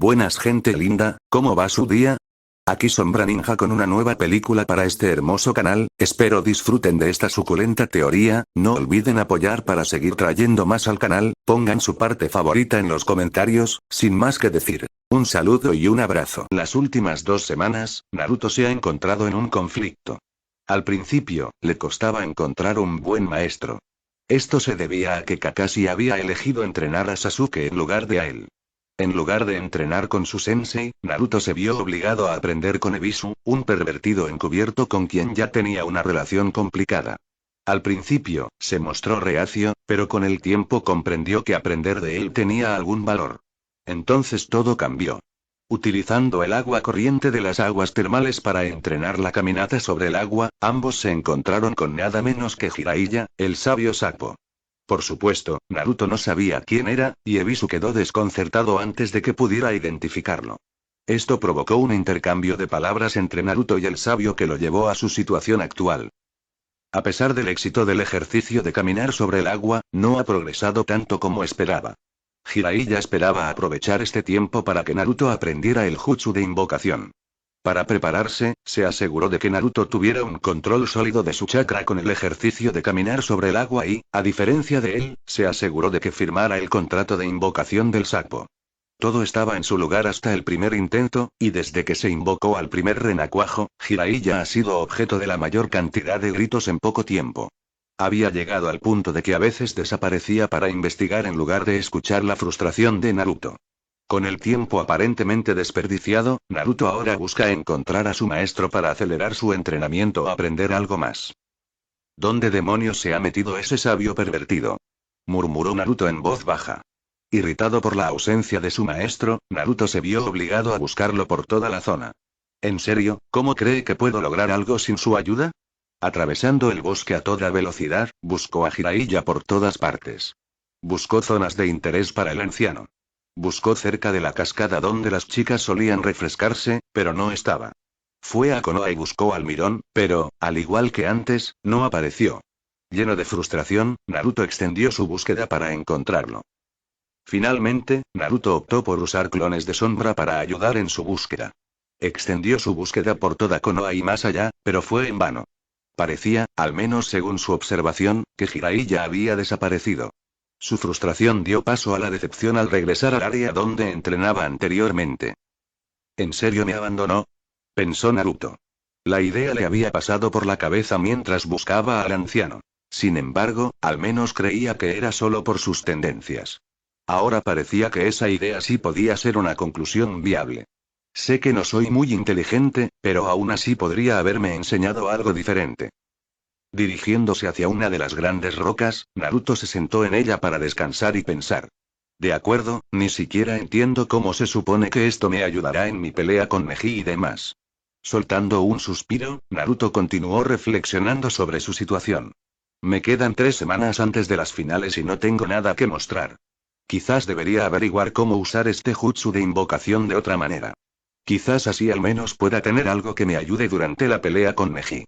Buenas gente linda, ¿cómo va su día? Aquí Sombra Ninja con una nueva película para este hermoso canal, espero disfruten de esta suculenta teoría, no olviden apoyar para seguir trayendo más al canal, pongan su parte favorita en los comentarios, sin más que decir. Un saludo y un abrazo. Las últimas 2 semanas, Naruto se ha encontrado en un conflicto. Al principio, le costaba encontrar un buen maestro. Esto se debía a que Kakashi había elegido entrenar a Sasuke en lugar de a él. En lugar de entrenar con su sensei, Naruto se vio obligado a aprender con Ebisu, un pervertido encubierto con quien ya tenía una relación complicada. Al principio, se mostró reacio, pero con el tiempo comprendió que aprender de él tenía algún valor. Entonces todo cambió. Utilizando el agua corriente de las aguas termales para entrenar la caminata sobre el agua, ambos se encontraron con nada menos que Jiraiya, el sabio sapo. Por supuesto, Naruto no sabía quién era, y Ebisu quedó desconcertado antes de que pudiera identificarlo. Esto provocó un intercambio de palabras entre Naruto y el sabio que lo llevó a su situación actual. A pesar del éxito del ejercicio de caminar sobre el agua, no ha progresado tanto como esperaba. Jiraiya esperaba aprovechar este tiempo para que Naruto aprendiera el jutsu de invocación. Para prepararse, se aseguró de que Naruto tuviera un control sólido de su chakra con el ejercicio de caminar sobre el agua y, a diferencia de él, se aseguró de que firmara el contrato de invocación del sapo. Todo estaba en su lugar hasta el primer intento, y desde que se invocó al primer renacuajo, Jiraiya ha sido objeto de la mayor cantidad de gritos en poco tiempo. Había llegado al punto de que a veces desaparecía para investigar en lugar de escuchar la frustración de Naruto. Con el tiempo aparentemente desperdiciado, Naruto ahora busca encontrar a su maestro para acelerar su entrenamiento o aprender algo más. ¿Dónde demonios se ha metido ese sabio pervertido?, murmuró Naruto en voz baja. Irritado por la ausencia de su maestro, Naruto se vio obligado a buscarlo por toda la zona. ¿En serio, cómo cree que puedo lograr algo sin su ayuda? Atravesando el bosque a toda velocidad, buscó a Jiraiya por todas partes. Buscó zonas de interés para el anciano. Buscó cerca de la cascada donde las chicas solían refrescarse, pero no estaba. Fue a Konoha y buscó al Mirón, pero, al igual que antes, no apareció. Lleno de frustración, Naruto extendió su búsqueda para encontrarlo. Finalmente, Naruto optó por usar clones de sombra para ayudar en su búsqueda. Extendió su búsqueda por toda Konoha y más allá, pero fue en vano. Parecía, al menos según su observación, que Jiraiya había desaparecido. Su frustración dio paso a la decepción al regresar al área donde entrenaba anteriormente. ¿En serio me abandonó?, pensó Naruto. La idea le había pasado por la cabeza mientras buscaba al anciano. Sin embargo, al menos creía que era solo por sus tendencias. Ahora parecía que esa idea sí podía ser una conclusión viable. Sé que no soy muy inteligente, pero aún así podría haberme enseñado algo diferente. Dirigiéndose hacia una de las grandes rocas, Naruto se sentó en ella para descansar y pensar. De acuerdo, ni siquiera entiendo cómo se supone que esto me ayudará en mi pelea con Neji y demás. Soltando un suspiro, Naruto continuó reflexionando sobre su situación. Me quedan 3 semanas antes de las finales y no tengo nada que mostrar. Quizás debería averiguar cómo usar este jutsu de invocación de otra manera. Quizás así al menos pueda tener algo que me ayude durante la pelea con Neji.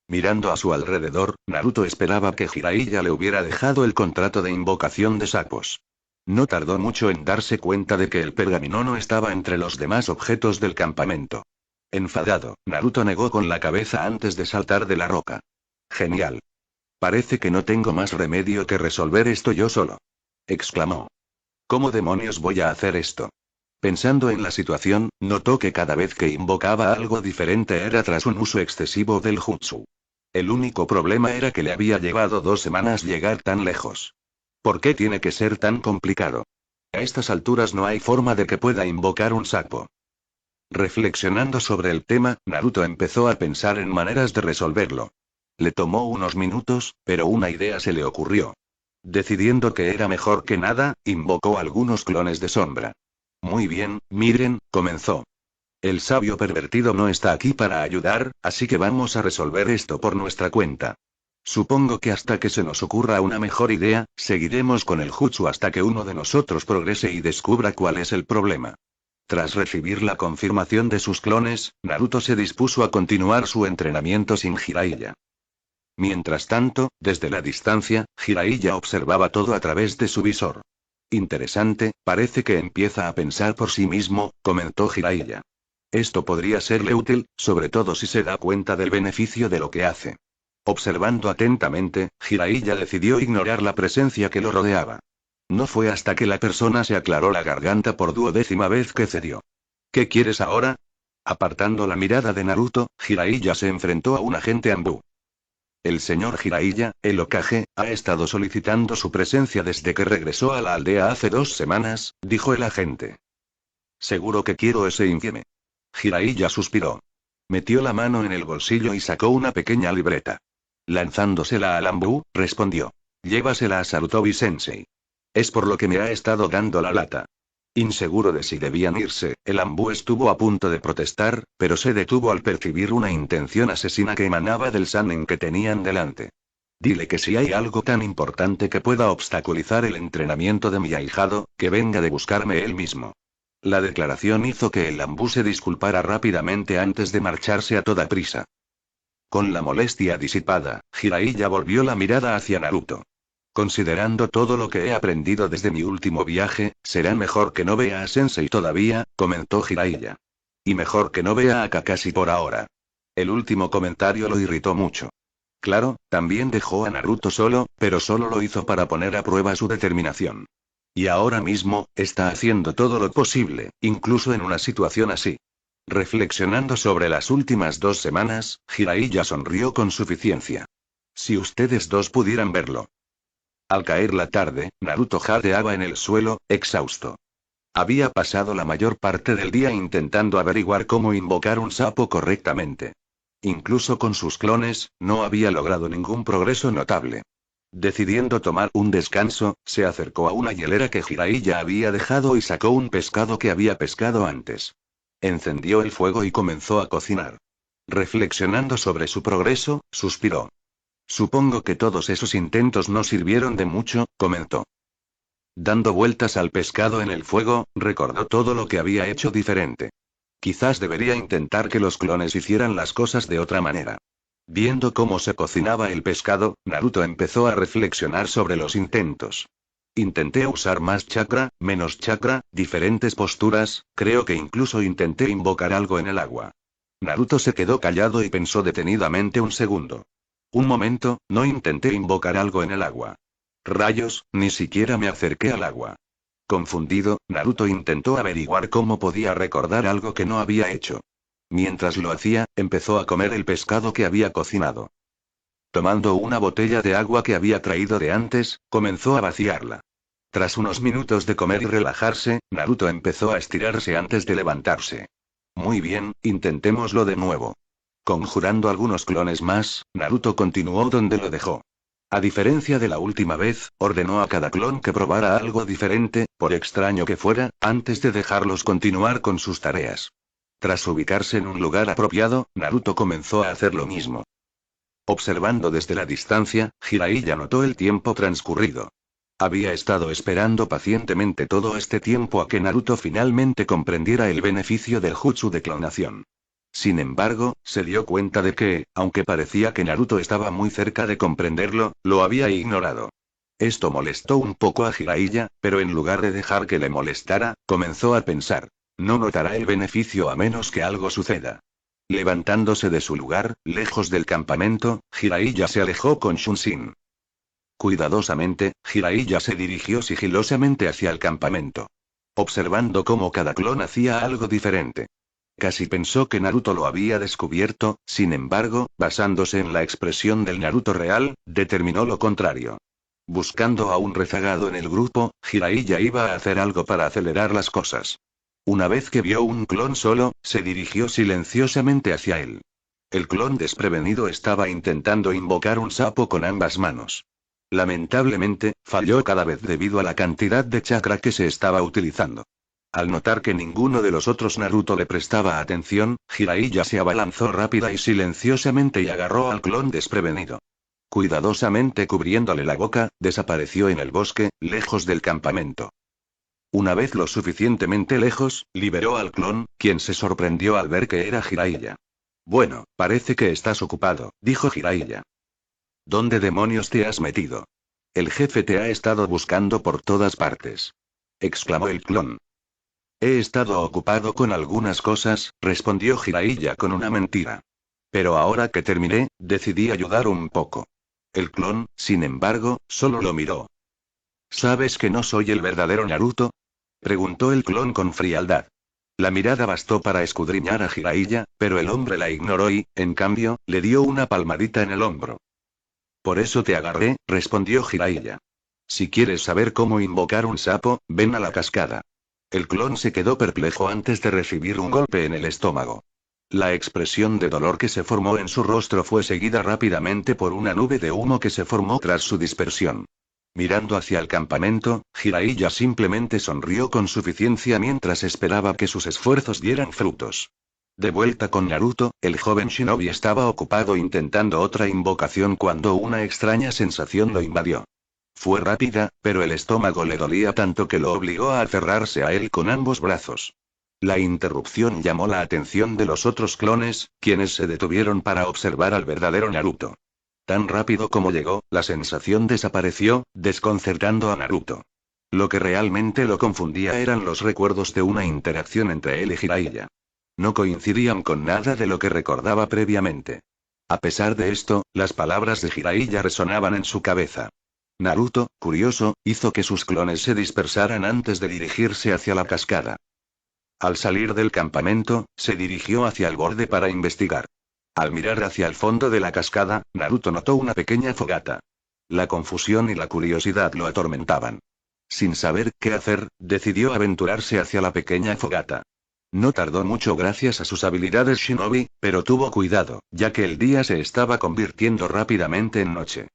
Mirando a su alrededor, Naruto esperaba que Jiraiya le hubiera dejado el contrato de invocación de sapos. No tardó mucho en darse cuenta de que el pergamino no estaba entre los demás objetos del campamento. Enfadado, Naruto negó con la cabeza antes de saltar de la roca. Genial. Parece que no tengo más remedio que resolver esto yo solo, exclamó. ¿Cómo demonios voy a hacer esto? Pensando en la situación, notó que cada vez que invocaba algo diferente era tras un uso excesivo del jutsu. El único problema era que le había llevado 2 semanas llegar tan lejos. ¿Por qué tiene que ser tan complicado? A estas alturas no hay forma de que pueda invocar un sapo. Reflexionando sobre el tema, Naruto empezó a pensar en maneras de resolverlo. Le tomó unos minutos, pero una idea se le ocurrió. Decidiendo que era mejor que nada, invocó algunos clones de sombra. Muy bien, miren, comenzó. El sabio pervertido no está aquí para ayudar, así que vamos a resolver esto por nuestra cuenta. Supongo que hasta que se nos ocurra una mejor idea, seguiremos con el jutsu hasta que uno de nosotros progrese y descubra cuál es el problema. Tras recibir la confirmación de sus clones, Naruto se dispuso a continuar su entrenamiento sin Jiraiya. Mientras tanto, desde la distancia, Jiraiya observaba todo a través de su visor. Interesante, parece que empieza a pensar por sí mismo, comentó Jiraiya. Esto podría serle útil, sobre todo si se da cuenta del beneficio de lo que hace. Observando atentamente, Jiraiya decidió ignorar la presencia que lo rodeaba. No fue hasta que la persona se aclaró la garganta por 12ª vez que cedió. ¿Qué quieres ahora? Apartando la mirada de Naruto, Jiraiya se enfrentó a un agente Anbu. El señor Jiraiya, el Hokage, ha estado solicitando su presencia desde que regresó a la aldea hace 2 semanas, dijo el agente. Seguro que quiero ese infieme. Jiraiya suspiró. Metió la mano en el bolsillo y sacó una pequeña libreta. Lanzándosela al Anbu, respondió. Llévasela a Sarutobi-sensei. Es por lo que me ha estado dando la lata. Inseguro de si debían irse, el Anbu estuvo a punto de protestar, pero se detuvo al percibir una intención asesina que emanaba del Sannin que tenían delante. Dile que si hay algo tan importante que pueda obstaculizar el entrenamiento de mi ahijado, que venga de buscarme él mismo. La declaración hizo que el Anbu se disculpara rápidamente antes de marcharse a toda prisa. Con la molestia disipada, Jiraiya volvió la mirada hacia Naruto. Considerando todo lo que he aprendido desde mi último viaje, será mejor que no vea a Sensei todavía, comentó Jiraiya. Y mejor que no vea a Kakashi por ahora. El último comentario lo irritó mucho. Claro, también dejó a Naruto solo, pero solo lo hizo para poner a prueba su determinación. Y ahora mismo, está haciendo todo lo posible, incluso en una situación así. Reflexionando sobre las últimas 2 semanas, Jiraiya sonrió con suficiencia. Si ustedes dos pudieran verlo. Al caer la tarde, Naruto jadeaba en el suelo, exhausto. Había pasado la mayor parte del día intentando averiguar cómo invocar un sapo correctamente. Incluso con sus clones, no había logrado ningún progreso notable. Decidiendo tomar un descanso, se acercó a una hielera que Jiraiya había dejado y sacó un pescado que había pescado antes. Encendió el fuego y comenzó a cocinar. Reflexionando sobre su progreso, suspiró. Supongo que todos esos intentos no sirvieron de mucho, comentó. Dando vueltas al pescado en el fuego, recordó todo lo que había hecho diferente. Quizás debería intentar que los clones hicieran las cosas de otra manera. Viendo cómo se cocinaba el pescado, Naruto empezó a reflexionar sobre los intentos. Intenté usar más chakra, menos chakra, diferentes posturas, creo que incluso intenté invocar algo en el agua. Naruto se quedó callado y pensó detenidamente un segundo. Un momento, no intenté invocar algo en el agua. Rayos, ni siquiera me acerqué al agua. Confundido, Naruto intentó averiguar cómo podía recordar algo que no había hecho. Mientras lo hacía, empezó a comer el pescado que había cocinado. Tomando una botella de agua que había traído de antes, comenzó a vaciarla. Tras unos minutos de comer y relajarse, Naruto empezó a estirarse antes de levantarse. Muy bien, intentémoslo de nuevo. Conjurando algunos clones más, Naruto continuó donde lo dejó. A diferencia de la última vez, ordenó a cada clon que probara algo diferente, por extraño que fuera, antes de dejarlos continuar con sus tareas. Tras ubicarse en un lugar apropiado, Naruto comenzó a hacer lo mismo. Observando desde la distancia, Jiraiya notó el tiempo transcurrido. Había estado esperando pacientemente todo este tiempo a que Naruto finalmente comprendiera el beneficio del jutsu de clonación. Sin embargo, se dio cuenta de que, aunque parecía que Naruto estaba muy cerca de comprenderlo, lo había ignorado. Esto molestó un poco a Jiraiya, pero en lugar de dejar que le molestara, comenzó a pensar. No notará el beneficio a menos que algo suceda. Levantándose de su lugar, lejos del campamento, Jiraiya se alejó con Shunshin. Cuidadosamente, Jiraiya se dirigió sigilosamente hacia el campamento. Observando cómo cada clon hacía algo diferente. Casi pensó que Naruto lo había descubierto, sin embargo, basándose en la expresión del Naruto real, determinó lo contrario. Buscando a un rezagado en el grupo, Jiraiya iba a hacer algo para acelerar las cosas. Una vez que vio un clon solo, se dirigió silenciosamente hacia él. El clon desprevenido estaba intentando invocar un sapo con ambas manos. Lamentablemente, falló cada vez debido a la cantidad de chakra que se estaba utilizando. Al notar que ninguno de los otros Naruto le prestaba atención, Jiraiya se abalanzó rápida y silenciosamente y agarró al clon desprevenido. Cuidadosamente cubriéndole la boca, desapareció en el bosque, lejos del campamento. Una vez lo suficientemente lejos, liberó al clon, quien se sorprendió al ver que era Jiraiya. Bueno, parece que estás ocupado, dijo Jiraiya. ¿Dónde demonios te has metido? el jefe te ha estado buscando por todas partes. Exclamó el clon. He estado ocupado con algunas cosas, respondió Jiraiya con una mentira. Pero ahora que terminé, decidí ayudar un poco. El clon, sin embargo, solo lo miró. ¿Sabes que no soy el verdadero Naruto? Preguntó el clon con frialdad. La mirada bastó para escudriñar a Jiraiya, pero el hombre la ignoró y, en cambio, le dio una palmadita en el hombro. Por eso te agarré, respondió Jiraiya. Si quieres saber cómo invocar un sapo, ven a la cascada. El clon se quedó perplejo antes de recibir un golpe en el estómago. La expresión de dolor que se formó en su rostro fue seguida rápidamente por una nube de humo que se formó tras su dispersión. Mirando hacia el campamento, Jiraiya simplemente sonrió con suficiencia mientras esperaba que sus esfuerzos dieran frutos. De vuelta con Naruto, el joven shinobi estaba ocupado intentando otra invocación cuando una extraña sensación lo invadió. Fue rápida, pero el estómago le dolía tanto que lo obligó a aferrarse a él con ambos brazos. La interrupción llamó la atención de los otros clones, quienes se detuvieron para observar al verdadero Naruto. Tan rápido como llegó, la sensación desapareció, desconcertando a Naruto. Lo que realmente lo confundía eran los recuerdos de una interacción entre él y Jiraiya. No coincidían con nada de lo que recordaba previamente. A pesar de esto, las palabras de Jiraiya resonaban en su cabeza. Naruto, curioso, hizo que sus clones se dispersaran antes de dirigirse hacia la cascada. Al salir del campamento, se dirigió hacia el borde para investigar. Al mirar hacia el fondo de la cascada, Naruto notó una pequeña fogata. La confusión y la curiosidad lo atormentaban. Sin saber qué hacer, decidió aventurarse hacia la pequeña fogata. No tardó mucho gracias a sus habilidades shinobi, pero tuvo cuidado, ya que el día se estaba convirtiendo rápidamente en noche.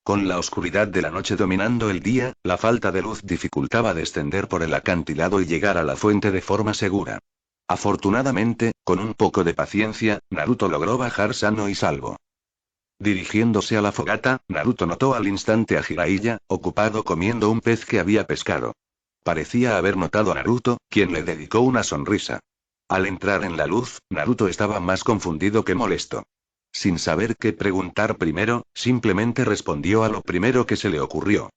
Con la oscuridad de la noche dominando el día, la falta de luz dificultaba descender por el acantilado y llegar a la fuente de forma segura. Afortunadamente, con un poco de paciencia, Naruto logró bajar sano y salvo. Dirigiéndose a la fogata, Naruto notó al instante a Jiraiya, ocupado comiendo un pez que había pescado. Parecía haber notado a Naruto, quien le dedicó una sonrisa. Al entrar en la luz, Naruto estaba más confundido que molesto. Sin saber qué preguntar primero, simplemente respondió a lo primero que se le ocurrió.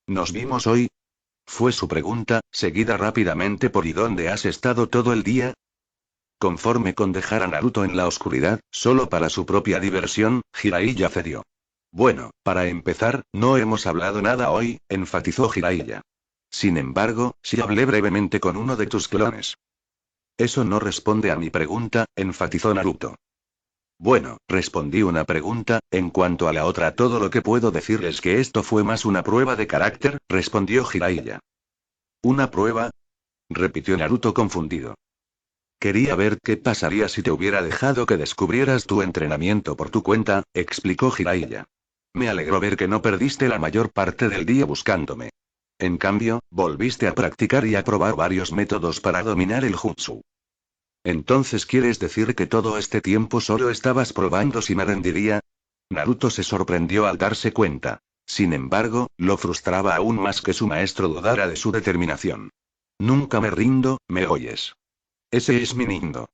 ¿Nos vimos hoy? Fue su pregunta, seguida rápidamente por ¿y dónde has estado todo el día? Conforme con dejar a Naruto en la oscuridad, solo para su propia diversión, Jiraiya cedió. Bueno, para empezar, no hemos hablado nada hoy, enfatizó Jiraiya. Sin embargo, sí hablé brevemente con uno de tus clones. Eso no responde a mi pregunta, enfatizó Naruto. Bueno, respondí una pregunta, en cuanto a la otra todo lo que puedo decir es que esto fue más una prueba de carácter, respondió Jiraiya. ¿Una prueba? Repitió Naruto confundido. Quería ver qué pasaría si te hubiera dejado que descubrieras tu entrenamiento por tu cuenta, explicó Jiraiya. Me alegró ver que no perdiste la mayor parte del día buscándome. En cambio, volviste a practicar y a probar varios métodos para dominar el jutsu. ¿Entonces quieres decir que todo este tiempo solo estabas probando si me rendiría? Naruto se sorprendió al darse cuenta. Sin embargo, lo frustraba aún más que su maestro dudara de su determinación. Nunca me rindo, ¿me oyes? Ese es mi nindo.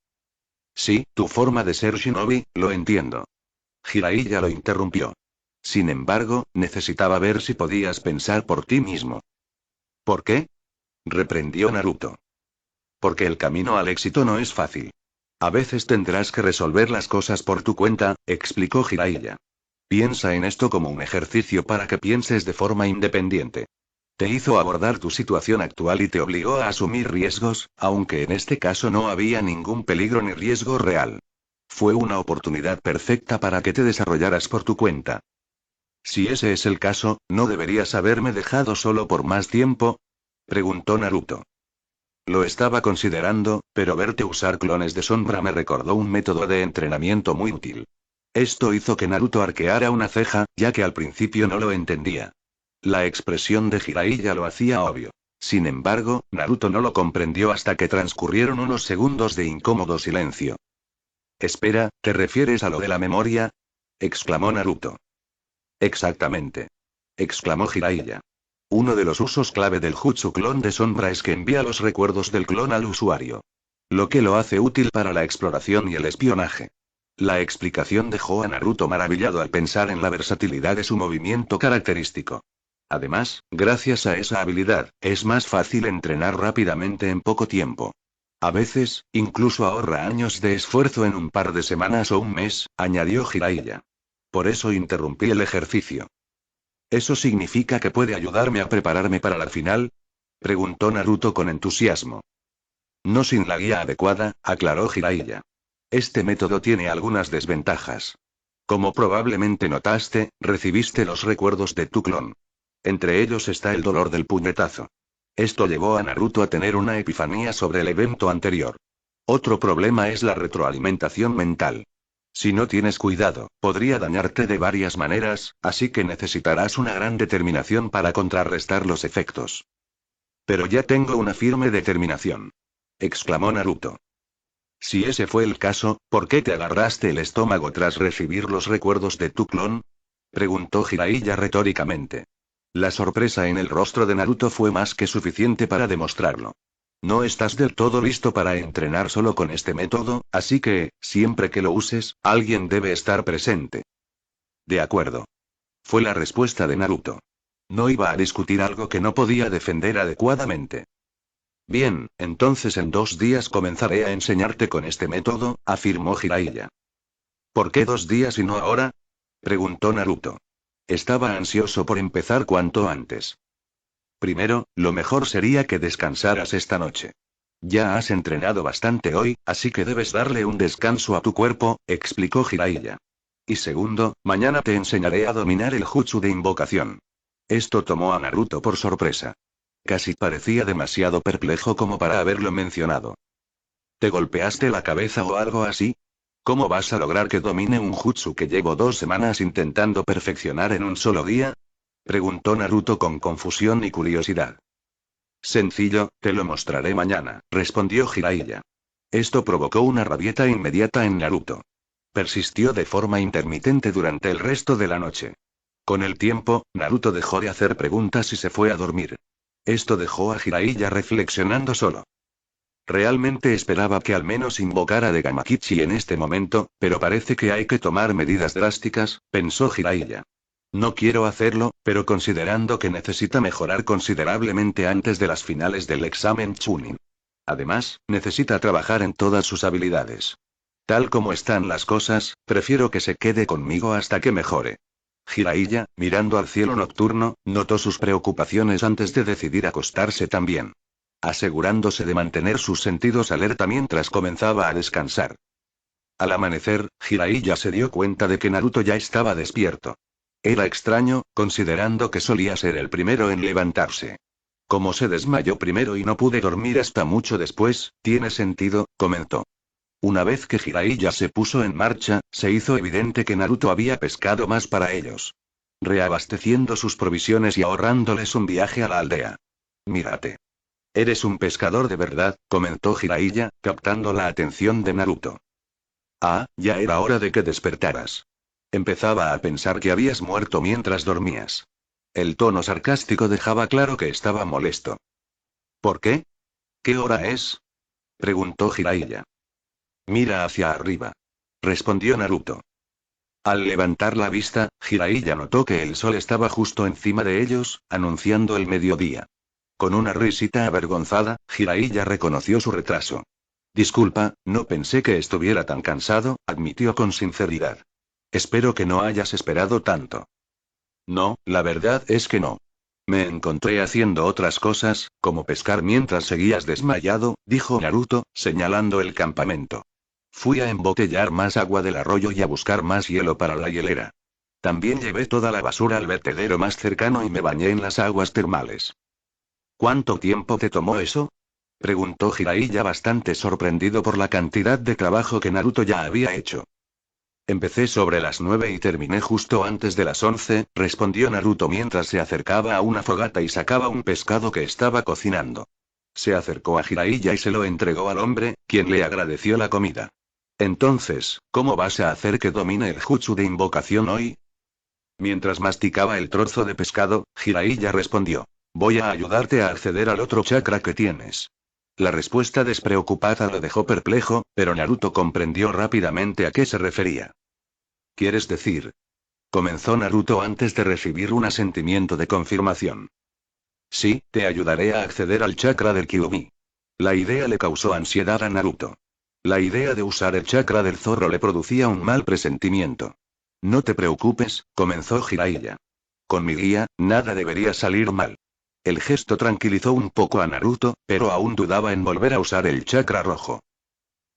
Sí, tu forma de ser shinobi, lo entiendo. Jiraiya lo interrumpió. Sin embargo, necesitaba ver si podías pensar por ti mismo. ¿Por qué? Reprendió Naruto. Porque el camino al éxito no es fácil. A veces tendrás que resolver las cosas por tu cuenta, explicó Jiraiya. Piensa en esto como un ejercicio para que pienses de forma independiente. Te hizo abordar tu situación actual y te obligó a asumir riesgos, aunque en este caso no había ningún peligro ni riesgo real. Fue una oportunidad perfecta para que te desarrollaras por tu cuenta. Si ese es el caso, ¿no deberías haberme dejado solo por más tiempo? Preguntó Naruto. Lo estaba considerando, pero verte usar clones de sombra me recordó un método de entrenamiento muy útil. Esto hizo que Naruto arqueara una ceja, ya que al principio no lo entendía. La expresión de Jiraiya lo hacía obvio. Sin embargo, Naruto no lo comprendió hasta que transcurrieron unos segundos de incómodo silencio. Espera, ¿te refieres a lo de la memoria? Exclamó Naruto. Exactamente. Exclamó Jiraiya. Uno de los usos clave del jutsu clon de sombra es que envía los recuerdos del clon al usuario. Lo que lo hace útil para la exploración y el espionaje. La explicación dejó a Naruto maravillado al pensar en la versatilidad de su movimiento característico. Además, gracias a esa habilidad, es más fácil entrenar rápidamente en poco tiempo. A veces, incluso ahorra años de esfuerzo en un par de semanas o un mes, añadió Jiraiya. Por eso interrumpí el ejercicio. ¿Eso significa que puede ayudarme a prepararme para la final? Preguntó Naruto con entusiasmo. No sin la guía adecuada, aclaró Jiraiya. Este método tiene algunas desventajas. Como probablemente notaste, recibiste los recuerdos de tu clon. Entre ellos está el dolor del puñetazo. Esto llevó a Naruto a tener una epifanía sobre el evento anterior. Otro problema es la retroalimentación mental. Si no tienes cuidado, podría dañarte de varias maneras, así que necesitarás una gran determinación para contrarrestar los efectos. Pero ya tengo una firme determinación, exclamó Naruto. Si ese fue el caso, ¿por qué te agarraste el estómago tras recibir los recuerdos de tu clon? Preguntó Jiraiya retóricamente. La sorpresa en el rostro de Naruto fue más que suficiente para demostrarlo. No estás del todo listo para entrenar solo con este método, así que, siempre que lo uses, alguien debe estar presente. De acuerdo. Fue la respuesta de Naruto. No iba a discutir algo que no podía defender adecuadamente. Bien, entonces en 2 días comenzaré a enseñarte con este método, afirmó Jiraiya. ¿Por qué 2 días y no ahora? Preguntó Naruto. Estaba ansioso por empezar cuanto antes. Primero, lo mejor sería que descansaras esta noche. Ya has entrenado bastante hoy, así que debes darle un descanso a tu cuerpo, explicó Jiraiya. Y segundo, mañana te enseñaré a dominar el jutsu de invocación. Esto tomó a Naruto por sorpresa. Casi parecía demasiado perplejo como para haberlo mencionado. ¿Te golpeaste la cabeza o algo así? ¿Cómo vas a lograr que domine un jutsu que llevo 2 semanas intentando perfeccionar en un solo día? Preguntó Naruto con confusión y curiosidad. Sencillo, te lo mostraré mañana, respondió Jiraiya. Esto provocó una rabieta inmediata en Naruto. Persistió de forma intermitente durante el resto de la noche. Con el tiempo, Naruto dejó de hacer preguntas y se fue a dormir. Esto dejó a Jiraiya reflexionando solo. Realmente esperaba que al menos invocara de Gamakichi en este momento, pero parece que hay que tomar medidas drásticas, pensó Jiraiya. No quiero hacerlo, pero considerando que necesita mejorar considerablemente antes de las finales del examen Chunin. Además, necesita trabajar en todas sus habilidades. Tal como están las cosas, prefiero que se quede conmigo hasta que mejore. Jiraiya, mirando al cielo nocturno, notó sus preocupaciones antes de decidir acostarse también. Asegurándose de mantener sus sentidos alerta mientras comenzaba a descansar. Al amanecer, Jiraiya se dio cuenta de que Naruto ya estaba despierto. Era extraño, considerando que solía ser el primero en levantarse. Como se desmayó primero y no pude dormir hasta mucho después, tiene sentido, comentó. Una vez que Jiraiya se puso en marcha, se hizo evidente que Naruto había pescado más para ellos. Reabasteciendo sus provisiones y ahorrándoles un viaje a la aldea. Mírate. Eres un pescador de verdad, comentó Jiraiya, captando la atención de Naruto. Ah, ya era hora de que despertaras. Empezaba a pensar que habías muerto mientras dormías. El tono sarcástico dejaba claro que estaba molesto. ¿Por qué? ¿Qué hora es? Preguntó Jiraiya. Mira hacia arriba. Respondió Naruto. Al levantar la vista, Jiraiya notó que el sol estaba justo encima de ellos, anunciando el mediodía. Con una risita avergonzada, Jiraiya reconoció su retraso. Disculpa, no pensé que estuviera tan cansado, admitió con sinceridad. Espero que no hayas esperado tanto. No, la verdad es que no. Me encontré haciendo otras cosas, como pescar mientras seguías desmayado, dijo Naruto, señalando el campamento. Fui a embotellar más agua del arroyo y a buscar más hielo para la hielera. También llevé toda la basura al vertedero más cercano y me bañé en las aguas termales. ¿Cuánto tiempo te tomó eso? Preguntó Jiraiya bastante sorprendido por la cantidad de trabajo que Naruto ya había hecho. Empecé sobre las 9 y terminé justo antes de las 11, respondió Naruto mientras se acercaba a una fogata y sacaba un pescado que estaba cocinando. Se acercó a Jiraiya y se lo entregó al hombre, quien le agradeció la comida. Entonces, ¿cómo vas a hacer que domine el jutsu de invocación hoy? Mientras masticaba el trozo de pescado, Jiraiya respondió. Voy a ayudarte a acceder al otro chakra que tienes. La respuesta despreocupada lo dejó perplejo, pero Naruto comprendió rápidamente a qué se refería. ¿Quieres decir? Comenzó Naruto antes de recibir un asentimiento de confirmación. Sí, te ayudaré a acceder al chakra del Kyuubi. La idea le causó ansiedad a Naruto. La idea de usar el chakra del zorro le producía un mal presentimiento. No te preocupes, comenzó Jiraiya. Con mi guía, nada debería salir mal. El gesto tranquilizó un poco a Naruto, pero aún dudaba en volver a usar el chakra rojo.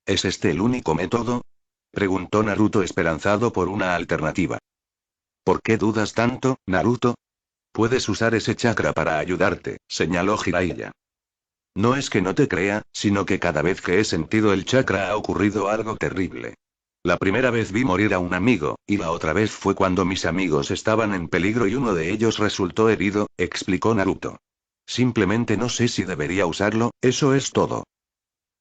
¿Es este el único método? Preguntó Naruto esperanzado por una alternativa. ¿Por qué dudas tanto, Naruto? Puedes usar ese chakra para ayudarte, señaló Jiraiya. No es que no te crea, sino que cada vez que he sentido el chakra ha ocurrido algo terrible. La primera vez vi morir a un amigo, y la otra vez fue cuando mis amigos estaban en peligro y uno de ellos resultó herido, explicó Naruto. Simplemente no sé si debería usarlo, eso es todo.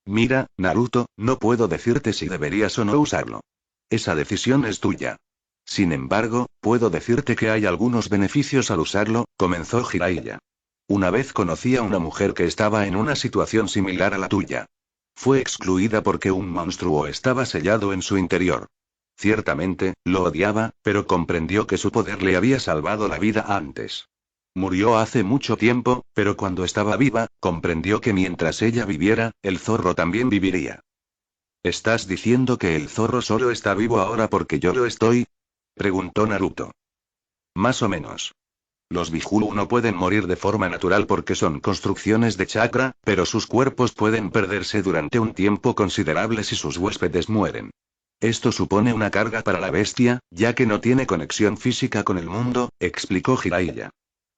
Mira, Naruto, no puedo decirte si deberías o no usarlo. Esa decisión es tuya. Sin embargo, puedo decirte que hay algunos beneficios al usarlo, comenzó Jiraiya. Una vez conocí a una mujer que estaba en una situación similar a la tuya. Fue excluida porque un monstruo estaba sellado en su interior. Ciertamente, lo odiaba, pero comprendió que su poder le había salvado la vida antes. Murió hace mucho tiempo, pero cuando estaba viva, comprendió que mientras ella viviera, el zorro también viviría. ¿Estás diciendo que el zorro solo está vivo ahora porque yo lo estoy? Preguntó Naruto. Más o menos. Los Bihulu no pueden morir de forma natural porque son construcciones de chakra, pero sus cuerpos pueden perderse durante un tiempo considerable si sus huéspedes mueren. Esto supone una carga para la bestia, ya que no tiene conexión física con el mundo, explicó Jiraiya.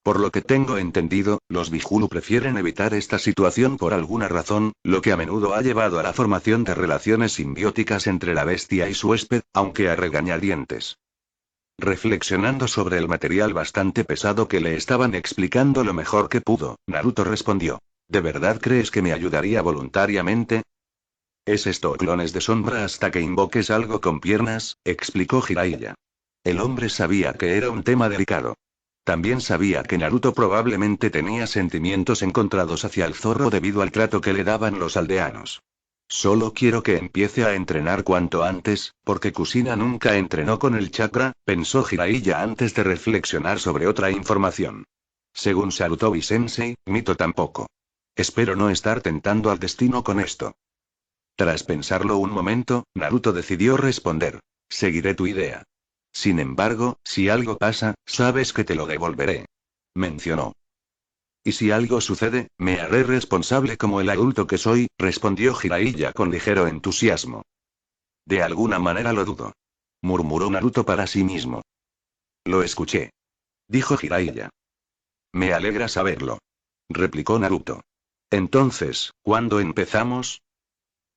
Por lo que tengo entendido, los Bihulu prefieren evitar esta situación por alguna razón, lo que a menudo ha llevado a la formación de relaciones simbióticas entre la bestia y su huésped, aunque a regañadientes. Reflexionando sobre el material bastante pesado que le estaban explicando lo mejor que pudo, Naruto respondió. ¿De verdad crees que me ayudaría voluntariamente? ¿Es esto clones de sombra hasta que invoques algo con piernas? Explicó Jiraiya. El hombre sabía que era un tema delicado. También sabía que Naruto probablemente tenía sentimientos encontrados hacia el zorro debido al trato que le daban los aldeanos. Solo quiero que empiece a entrenar cuanto antes, porque Kushina nunca entrenó con el chakra, pensó Jiraiya antes de reflexionar sobre otra información. Según Sarutobi-sensei, Mito tampoco. Espero no estar tentando al destino con esto. Tras pensarlo un momento, Naruto decidió responder. Seguiré tu idea. Sin embargo, si algo pasa, sabes que te lo devolveré. Mencionó. Y si algo sucede, me haré responsable como el adulto que soy, respondió Jiraiya con ligero entusiasmo. De alguna manera lo dudo. Murmuró Naruto para sí mismo. Lo escuché. Dijo Jiraiya. Me alegra saberlo. Replicó Naruto. Entonces, ¿cuándo empezamos?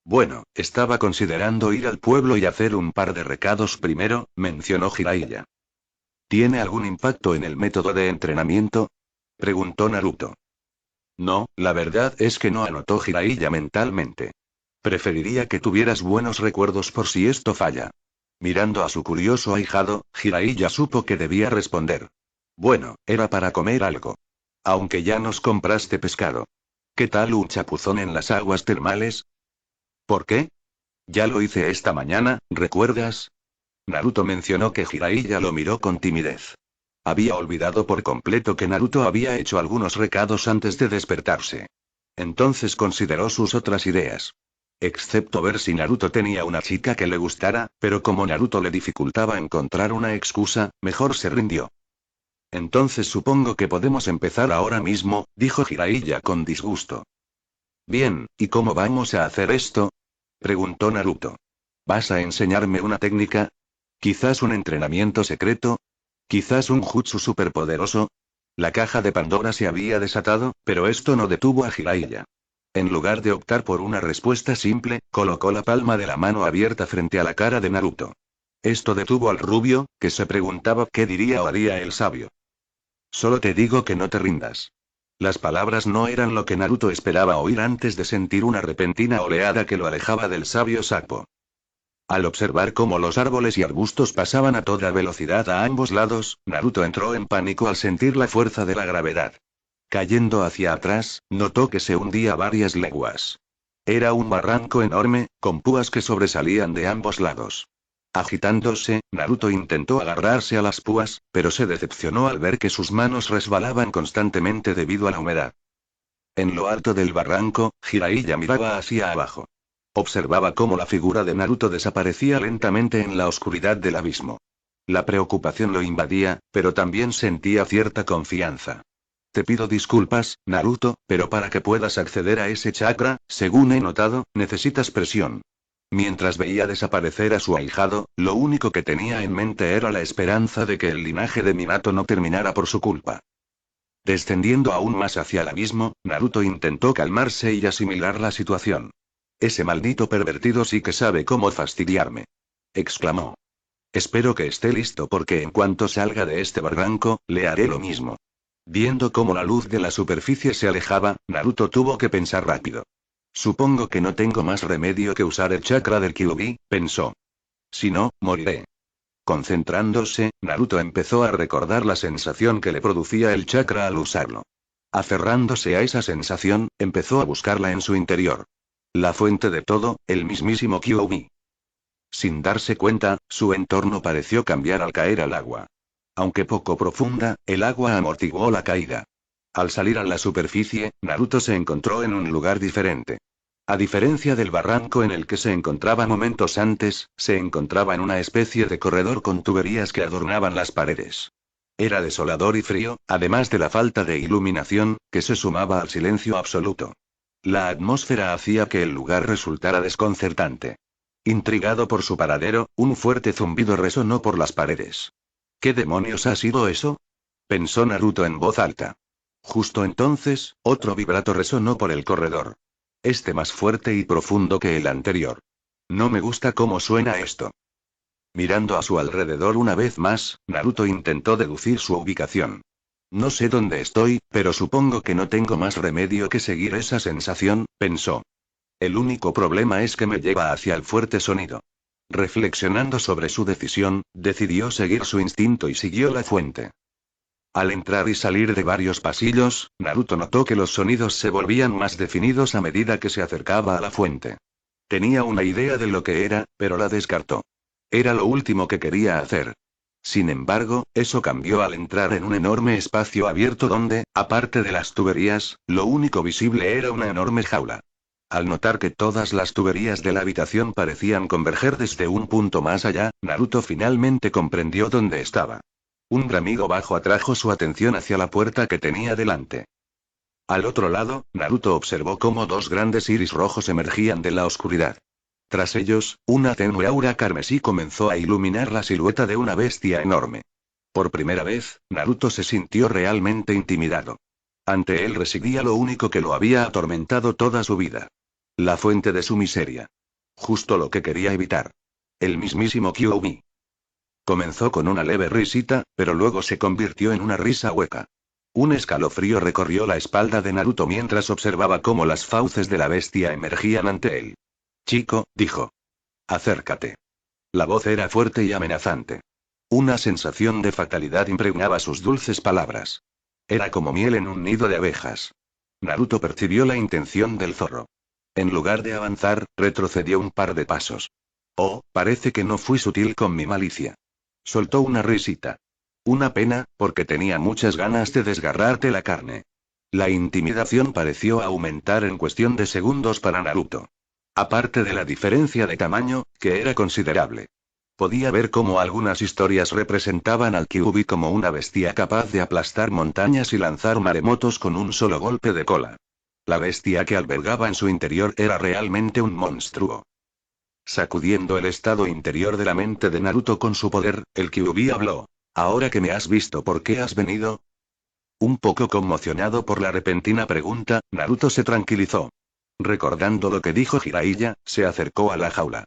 Bueno, estaba considerando ir al pueblo y hacer un par de recados primero, mencionó Jiraiya. ¿Tiene algún impacto en el método de entrenamiento? Preguntó Naruto. No, la verdad es que no, anotó Jiraiya mentalmente. Preferiría que tuvieras buenos recuerdos por si esto falla. Mirando a su curioso ahijado, Jiraiya supo que debía responder. Bueno, era para comer algo. Aunque ya nos compraste pescado. ¿Qué tal un chapuzón en las aguas termales? ¿Por qué? Ya lo hice esta mañana, ¿recuerdas? Naruto mencionó que Jiraiya lo miró con timidez. Había olvidado por completo que Naruto había hecho algunos recados antes de despertarse. Entonces consideró sus otras ideas. Excepto ver si Naruto tenía una chica que le gustara, pero como Naruto le dificultaba encontrar una excusa, mejor se rindió. Entonces supongo que podemos empezar ahora mismo, dijo Jiraiya con disgusto. Bien, ¿y cómo vamos a hacer esto? Preguntó Naruto. ¿Vas a enseñarme una técnica? ¿Quizás un entrenamiento secreto? ¿Quizás un jutsu superpoderoso? La caja de Pandora se había desatado, pero esto no detuvo a Jiraiya. En lugar de optar por una respuesta simple, colocó la palma de la mano abierta frente a la cara de Naruto. Esto detuvo al rubio, que se preguntaba qué diría o haría el sabio. Solo te digo que no te rindas. Las palabras no eran lo que Naruto esperaba oír antes de sentir una repentina oleada que lo alejaba del sabio sapo. Al observar cómo los árboles y arbustos pasaban a toda velocidad a ambos lados, Naruto entró en pánico al sentir la fuerza de la gravedad. Cayendo hacia atrás, notó que se hundía varias leguas. Era un barranco enorme, con púas que sobresalían de ambos lados. Agitándose, Naruto intentó agarrarse a las púas, pero se decepcionó al ver que sus manos resbalaban constantemente debido a la humedad. En lo alto del barranco, Jiraiya miraba hacia abajo. Observaba cómo la figura de Naruto desaparecía lentamente en la oscuridad del abismo. La preocupación lo invadía, pero también sentía cierta confianza. Te pido disculpas, Naruto, pero para que puedas acceder a ese chakra, según he notado, necesitas presión. Mientras veía desaparecer a su ahijado, lo único que tenía en mente era la esperanza de que el linaje de Minato no terminara por su culpa. Descendiendo aún más hacia el abismo, Naruto intentó calmarse y asimilar la situación. Ese maldito pervertido sí que sabe cómo fastidiarme. Exclamó. Espero que esté listo porque en cuanto salga de este barranco, le haré lo mismo. Viendo cómo la luz de la superficie se alejaba, Naruto tuvo que pensar rápido. Supongo que no tengo más remedio que usar el chakra del Kyuubi, pensó. Si no, moriré. Concentrándose, Naruto empezó a recordar la sensación que le producía el chakra al usarlo. Aferrándose a esa sensación, empezó a buscarla en su interior. La fuente de todo, el mismísimo Kyuubi. Sin darse cuenta, su entorno pareció cambiar al caer al agua. Aunque poco profunda, el agua amortiguó la caída. Al salir a la superficie, Naruto se encontró en un lugar diferente. A diferencia del barranco en el que se encontraba momentos antes, se encontraba en una especie de corredor con tuberías que adornaban las paredes. Era desolador y frío, además de la falta de iluminación, que se sumaba al silencio absoluto. La atmósfera hacía que el lugar resultara desconcertante. Intrigado por su paradero, un fuerte zumbido resonó por las paredes. ¿Qué demonios ha sido eso? Pensó Naruto en voz alta. Justo entonces, otro vibrato resonó por el corredor. Este más fuerte y profundo que el anterior. No me gusta cómo suena esto. Mirando a su alrededor una vez más, Naruto intentó deducir su ubicación. No sé dónde estoy, pero supongo que no tengo más remedio que seguir esa sensación, pensó. El único problema es que me lleva hacia el fuerte sonido. Reflexionando sobre su decisión, decidió seguir su instinto y siguió la fuente. Al entrar y salir de varios pasillos, Naruto notó que los sonidos se volvían más definidos a medida que se acercaba a la fuente. Tenía una idea de lo que era, pero la descartó. Era lo último que quería hacer. Sin embargo, eso cambió al entrar en un enorme espacio abierto donde, aparte de las tuberías, lo único visible era una enorme jaula. Al notar que todas las tuberías de la habitación parecían converger desde un punto más allá, Naruto finalmente comprendió dónde estaba. Un bramido bajo atrajo su atención hacia la puerta que tenía delante. Al otro lado, Naruto observó cómo dos grandes iris rojos emergían de la oscuridad. Tras ellos, una tenue aura carmesí comenzó a iluminar la silueta de una bestia enorme. Por primera vez, Naruto se sintió realmente intimidado. Ante él residía lo único que lo había atormentado toda su vida. La fuente de su miseria. Justo lo que quería evitar. El mismísimo Kyuubi. Comenzó con una leve risita, pero luego se convirtió en una risa hueca. Un escalofrío recorrió la espalda de Naruto mientras observaba cómo las fauces de la bestia emergían ante él. Chico, dijo. Acércate. La voz era fuerte y amenazante. Una sensación de fatalidad impregnaba sus dulces palabras. Era como miel en un nido de abejas. Naruto percibió la intención del zorro. En lugar de avanzar, retrocedió un par de pasos. Oh, parece que no fui sutil con mi malicia. Soltó una risita. Una pena, porque tenía muchas ganas de desgarrarte la carne. La intimidación pareció aumentar en cuestión de segundos para Naruto. Aparte de la diferencia de tamaño, que era considerable. Podía ver cómo algunas historias representaban al Kyuubi como una bestia capaz de aplastar montañas y lanzar maremotos con un solo golpe de cola. La bestia que albergaba en su interior era realmente un monstruo. Sacudiendo el estado interior de la mente de Naruto con su poder, el Kyuubi habló. Ahora que me has visto, ¿por qué has venido? Un poco conmocionado por la repentina pregunta, Naruto se tranquilizó. Recordando lo que dijo Jiraiya, se acercó a la jaula.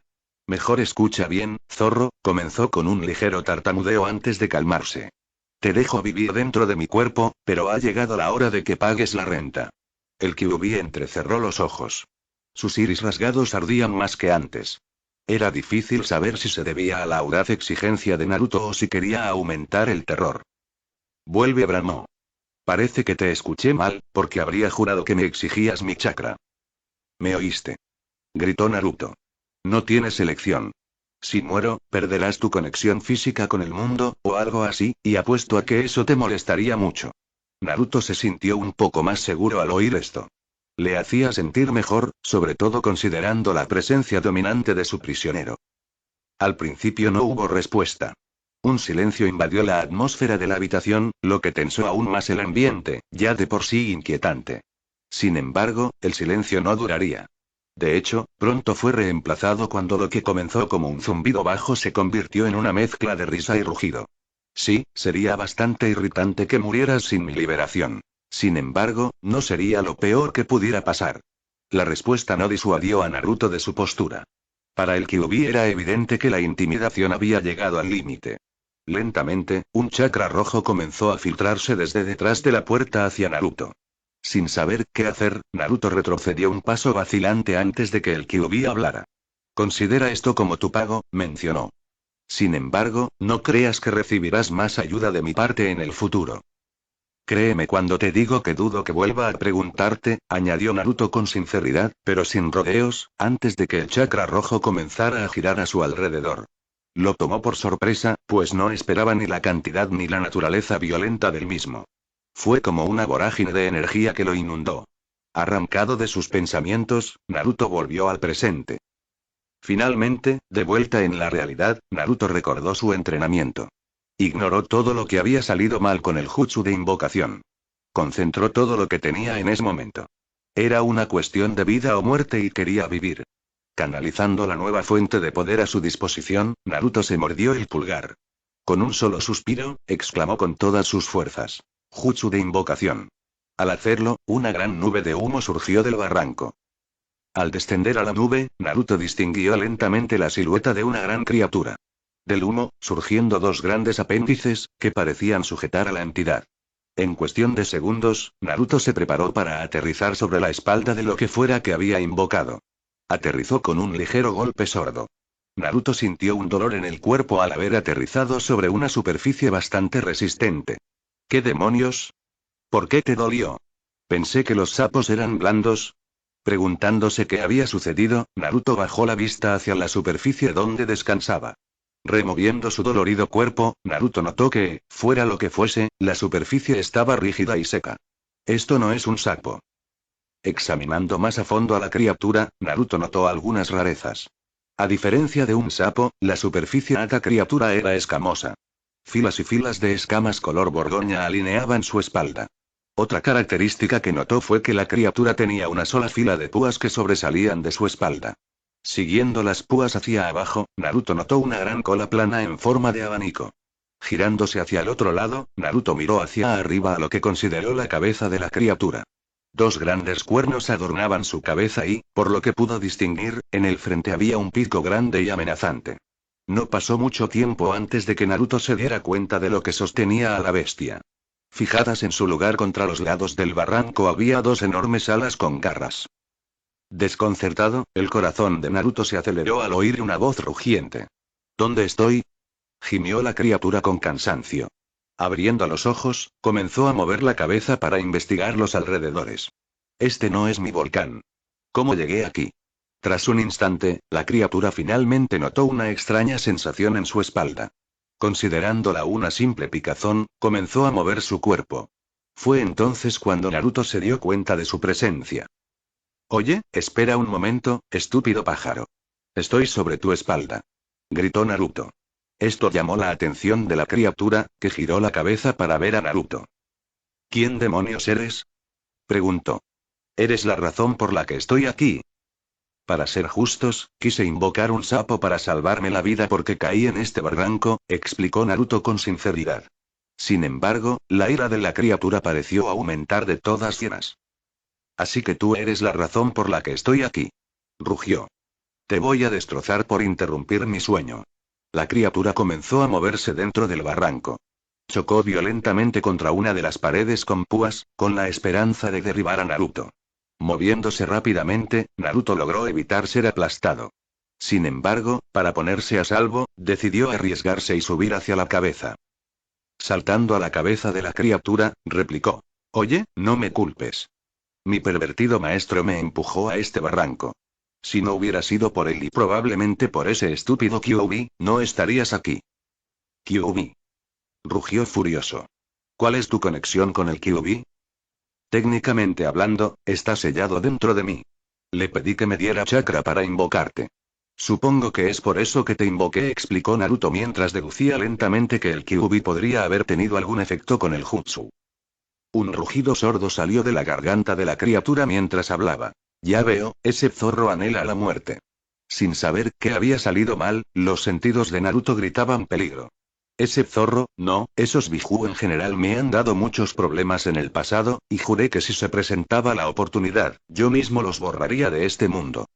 Mejor escucha bien, zorro, comenzó con un ligero tartamudeo antes de calmarse. Te dejo vivir dentro de mi cuerpo, pero ha llegado la hora de que pagues la renta. El Kyuubi entrecerró los ojos. Sus iris rasgados ardían más que antes. Era difícil saber si se debía a la audaz exigencia de Naruto o si quería aumentar el terror. Vuelve, bramó. Parece que te escuché mal, porque habría jurado que me exigías mi chakra. ¿Me oíste? Gritó Naruto. No tienes elección. Si muero, perderás tu conexión física con el mundo, o algo así, y apuesto a que eso te molestaría mucho. Naruto se sintió un poco más seguro al oír esto. Le hacía sentir mejor, sobre todo considerando la presencia dominante de su prisionero. Al principio no hubo respuesta. Un silencio invadió la atmósfera de la habitación, lo que tensó aún más el ambiente, ya de por sí inquietante. Sin embargo, el silencio no duraría. De hecho, pronto fue reemplazado cuando lo que comenzó como un zumbido bajo se convirtió en una mezcla de risa y rugido. Sí, sería bastante irritante que murieras sin mi liberación. Sin embargo, no sería lo peor que pudiera pasar. La respuesta no disuadió a Naruto de su postura. Para el Kyuubi era evidente que la intimidación había llegado al límite. Lentamente, un chakra rojo comenzó a filtrarse desde detrás de la puerta hacia Naruto. Sin saber qué hacer, Naruto retrocedió un paso vacilante antes de que el Kyuubi hablara. Considera esto como tu pago, mencionó. Sin embargo, no creas que recibirás más ayuda de mi parte en el futuro. Créeme cuando te digo que dudo que vuelva a preguntarte, añadió Naruto con sinceridad, pero sin rodeos, antes de que el chakra rojo comenzara a girar a su alrededor. Lo tomó por sorpresa, pues no esperaba ni la cantidad ni la naturaleza violenta del mismo. Fue como una vorágine de energía que lo inundó. Arrancado de sus pensamientos, Naruto volvió al presente. Finalmente, de vuelta en la realidad, Naruto recordó su entrenamiento. Ignoró todo lo que había salido mal con el jutsu de invocación. Concentró todo lo que tenía en ese momento. Era una cuestión de vida o muerte y quería vivir. Canalizando la nueva fuente de poder a su disposición, Naruto se mordió el pulgar. Con un solo suspiro, exclamó con todas sus fuerzas. Jutsu de invocación. Al hacerlo, una gran nube de humo surgió del barranco. Al descender a la nube, Naruto distinguió lentamente la silueta de una gran criatura. Del humo, surgiendo dos grandes apéndices, que parecían sujetar a la entidad. En cuestión de segundos, Naruto se preparó para aterrizar sobre la espalda de lo que fuera que había invocado. Aterrizó con un ligero golpe sordo. Naruto sintió un dolor en el cuerpo al haber aterrizado sobre una superficie bastante resistente. ¿Qué demonios? ¿Por qué te dolió? Pensé que los sapos eran blandos. Preguntándose qué había sucedido, Naruto bajó la vista hacia la superficie donde descansaba. Removiendo su dolorido cuerpo, Naruto notó que, fuera lo que fuese, la superficie estaba rígida y seca. Esto no es un sapo. Examinando más a fondo a la criatura, Naruto notó algunas rarezas. A diferencia de un sapo, la superficie de esta criatura era escamosa. Filas y filas de escamas color borgoña alineaban su espalda. Otra característica que notó fue que la criatura tenía una sola fila de púas que sobresalían de su espalda. Siguiendo las púas hacia abajo, Naruto notó una gran cola plana en forma de abanico. Girándose hacia el otro lado, Naruto miró hacia arriba a lo que consideró la cabeza de la criatura. Dos grandes cuernos adornaban su cabeza y, por lo que pudo distinguir, en el frente había un pico grande y amenazante. No pasó mucho tiempo antes de que Naruto se diera cuenta de lo que sostenía a la bestia. Fijadas en su lugar contra los lados del barranco había dos enormes alas con garras. Desconcertado, el corazón de Naruto se aceleró al oír una voz rugiente. ¿Dónde estoy? Gimió la criatura con cansancio. Abriendo los ojos, comenzó a mover la cabeza para investigar los alrededores. Este no es mi volcán. ¿Cómo llegué aquí? Tras un instante, la criatura finalmente notó una extraña sensación en su espalda. Considerándola una simple picazón, comenzó a mover su cuerpo. Fue entonces cuando Naruto se dio cuenta de su presencia. Oye, espera un momento, estúpido pájaro. Estoy sobre tu espalda. Gritó Naruto. Esto llamó la atención de la criatura, que giró la cabeza para ver a Naruto. ¿Quién demonios eres? Preguntó. Eres la razón por la que estoy aquí. Para ser justos, quise invocar un sapo para salvarme la vida porque caí en este barranco, explicó Naruto con sinceridad. Sin embargo, la ira de la criatura pareció aumentar de todas llenas. Así que tú eres la razón por la que estoy aquí. Rugió. Te voy a destrozar por interrumpir mi sueño. La criatura comenzó a moverse dentro del barranco. Chocó violentamente contra una de las paredes con púas, con la esperanza de derribar a Naruto. Moviéndose rápidamente, Naruto logró evitar ser aplastado. Sin embargo, para ponerse a salvo, decidió arriesgarse y subir hacia la cabeza. Saltando a la cabeza de la criatura, replicó. Oye, no me culpes. Mi pervertido maestro me empujó a este barranco. Si no hubiera sido por él y probablemente por ese estúpido Kyuubi, no estarías aquí. Kyuubi. Rugió furioso. ¿Cuál es tu conexión con el Kyuubi? Técnicamente hablando, está sellado dentro de mí. Le pedí que me diera chakra para invocarte. Supongo que es por eso que te invoqué, explicó Naruto mientras deducía lentamente que el Kyuubi podría haber tenido algún efecto con el jutsu. Un rugido sordo salió de la garganta de la criatura mientras hablaba. Ya veo, ese zorro anhela la muerte. Sin saber qué había salido mal, los sentidos de Naruto gritaban peligro. Ese zorro, no, esos Biju en general me han dado muchos problemas en el pasado, y juré que si se presentaba la oportunidad, yo mismo los borraría de este mundo.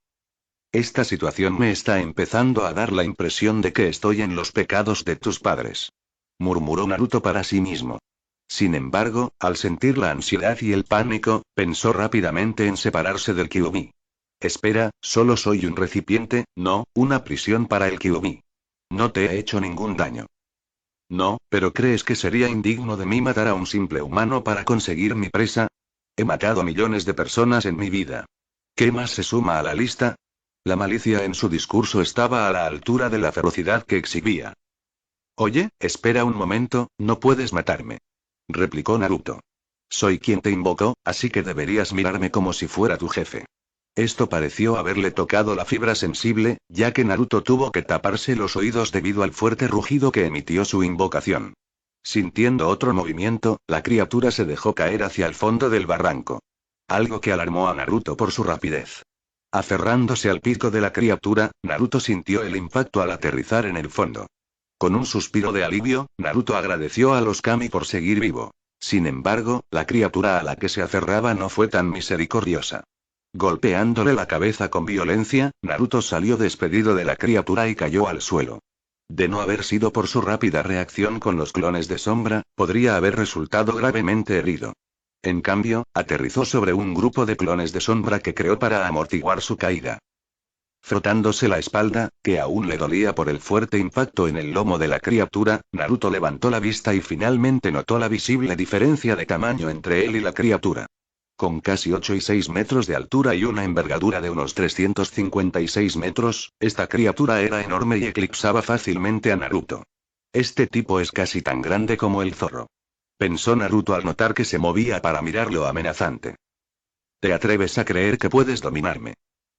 Esta situación me está empezando a dar la impresión de que estoy en los pecados de tus padres. Murmuró Naruto para sí mismo. Sin embargo, al sentir la ansiedad y el pánico, pensó rápidamente en separarse del Kyuubi. Espera, solo soy un recipiente, no, una prisión para el Kyuubi. No te he hecho ningún daño. No, pero ¿crees que sería indigno de mí matar a un simple humano para conseguir mi presa? He matado a millones de personas en mi vida. ¿Qué más se suma a la lista? La malicia en su discurso estaba a la altura de la ferocidad que exhibía. Oye, espera un momento, no puedes matarme. Replicó Naruto. Soy quien te invocó, así que deberías mirarme como si fuera tu jefe. Esto pareció haberle tocado la fibra sensible, ya que Naruto tuvo que taparse los oídos debido al fuerte rugido que emitió su invocación. Sintiendo otro movimiento, la criatura se dejó caer hacia el fondo del barranco. Algo que alarmó a Naruto por su rapidez. Aferrándose al pico de la criatura, Naruto sintió el impacto al aterrizar en el fondo. Con un suspiro de alivio, Naruto agradeció a los kami por seguir vivo. Sin embargo, la criatura a la que se aferraba no fue tan misericordiosa. Golpeándole la cabeza con violencia, Naruto salió despedido de la criatura y cayó al suelo. De no haber sido por su rápida reacción con los clones de sombra, podría haber resultado gravemente herido. En cambio, aterrizó sobre un grupo de clones de sombra que creó para amortiguar su caída. Frotándose la espalda, que aún le dolía por el fuerte impacto en el lomo de la criatura, Naruto levantó la vista y finalmente notó la visible diferencia de tamaño entre él y la criatura. Con casi 8 y 6 metros de altura y una envergadura de unos 356 metros, esta criatura era enorme y eclipsaba fácilmente a Naruto. Este tipo es casi tan grande como el zorro. Pensó Naruto al notar que se movía para mirarlo amenazante. ¿Te atreves a creer que puedes dominarme?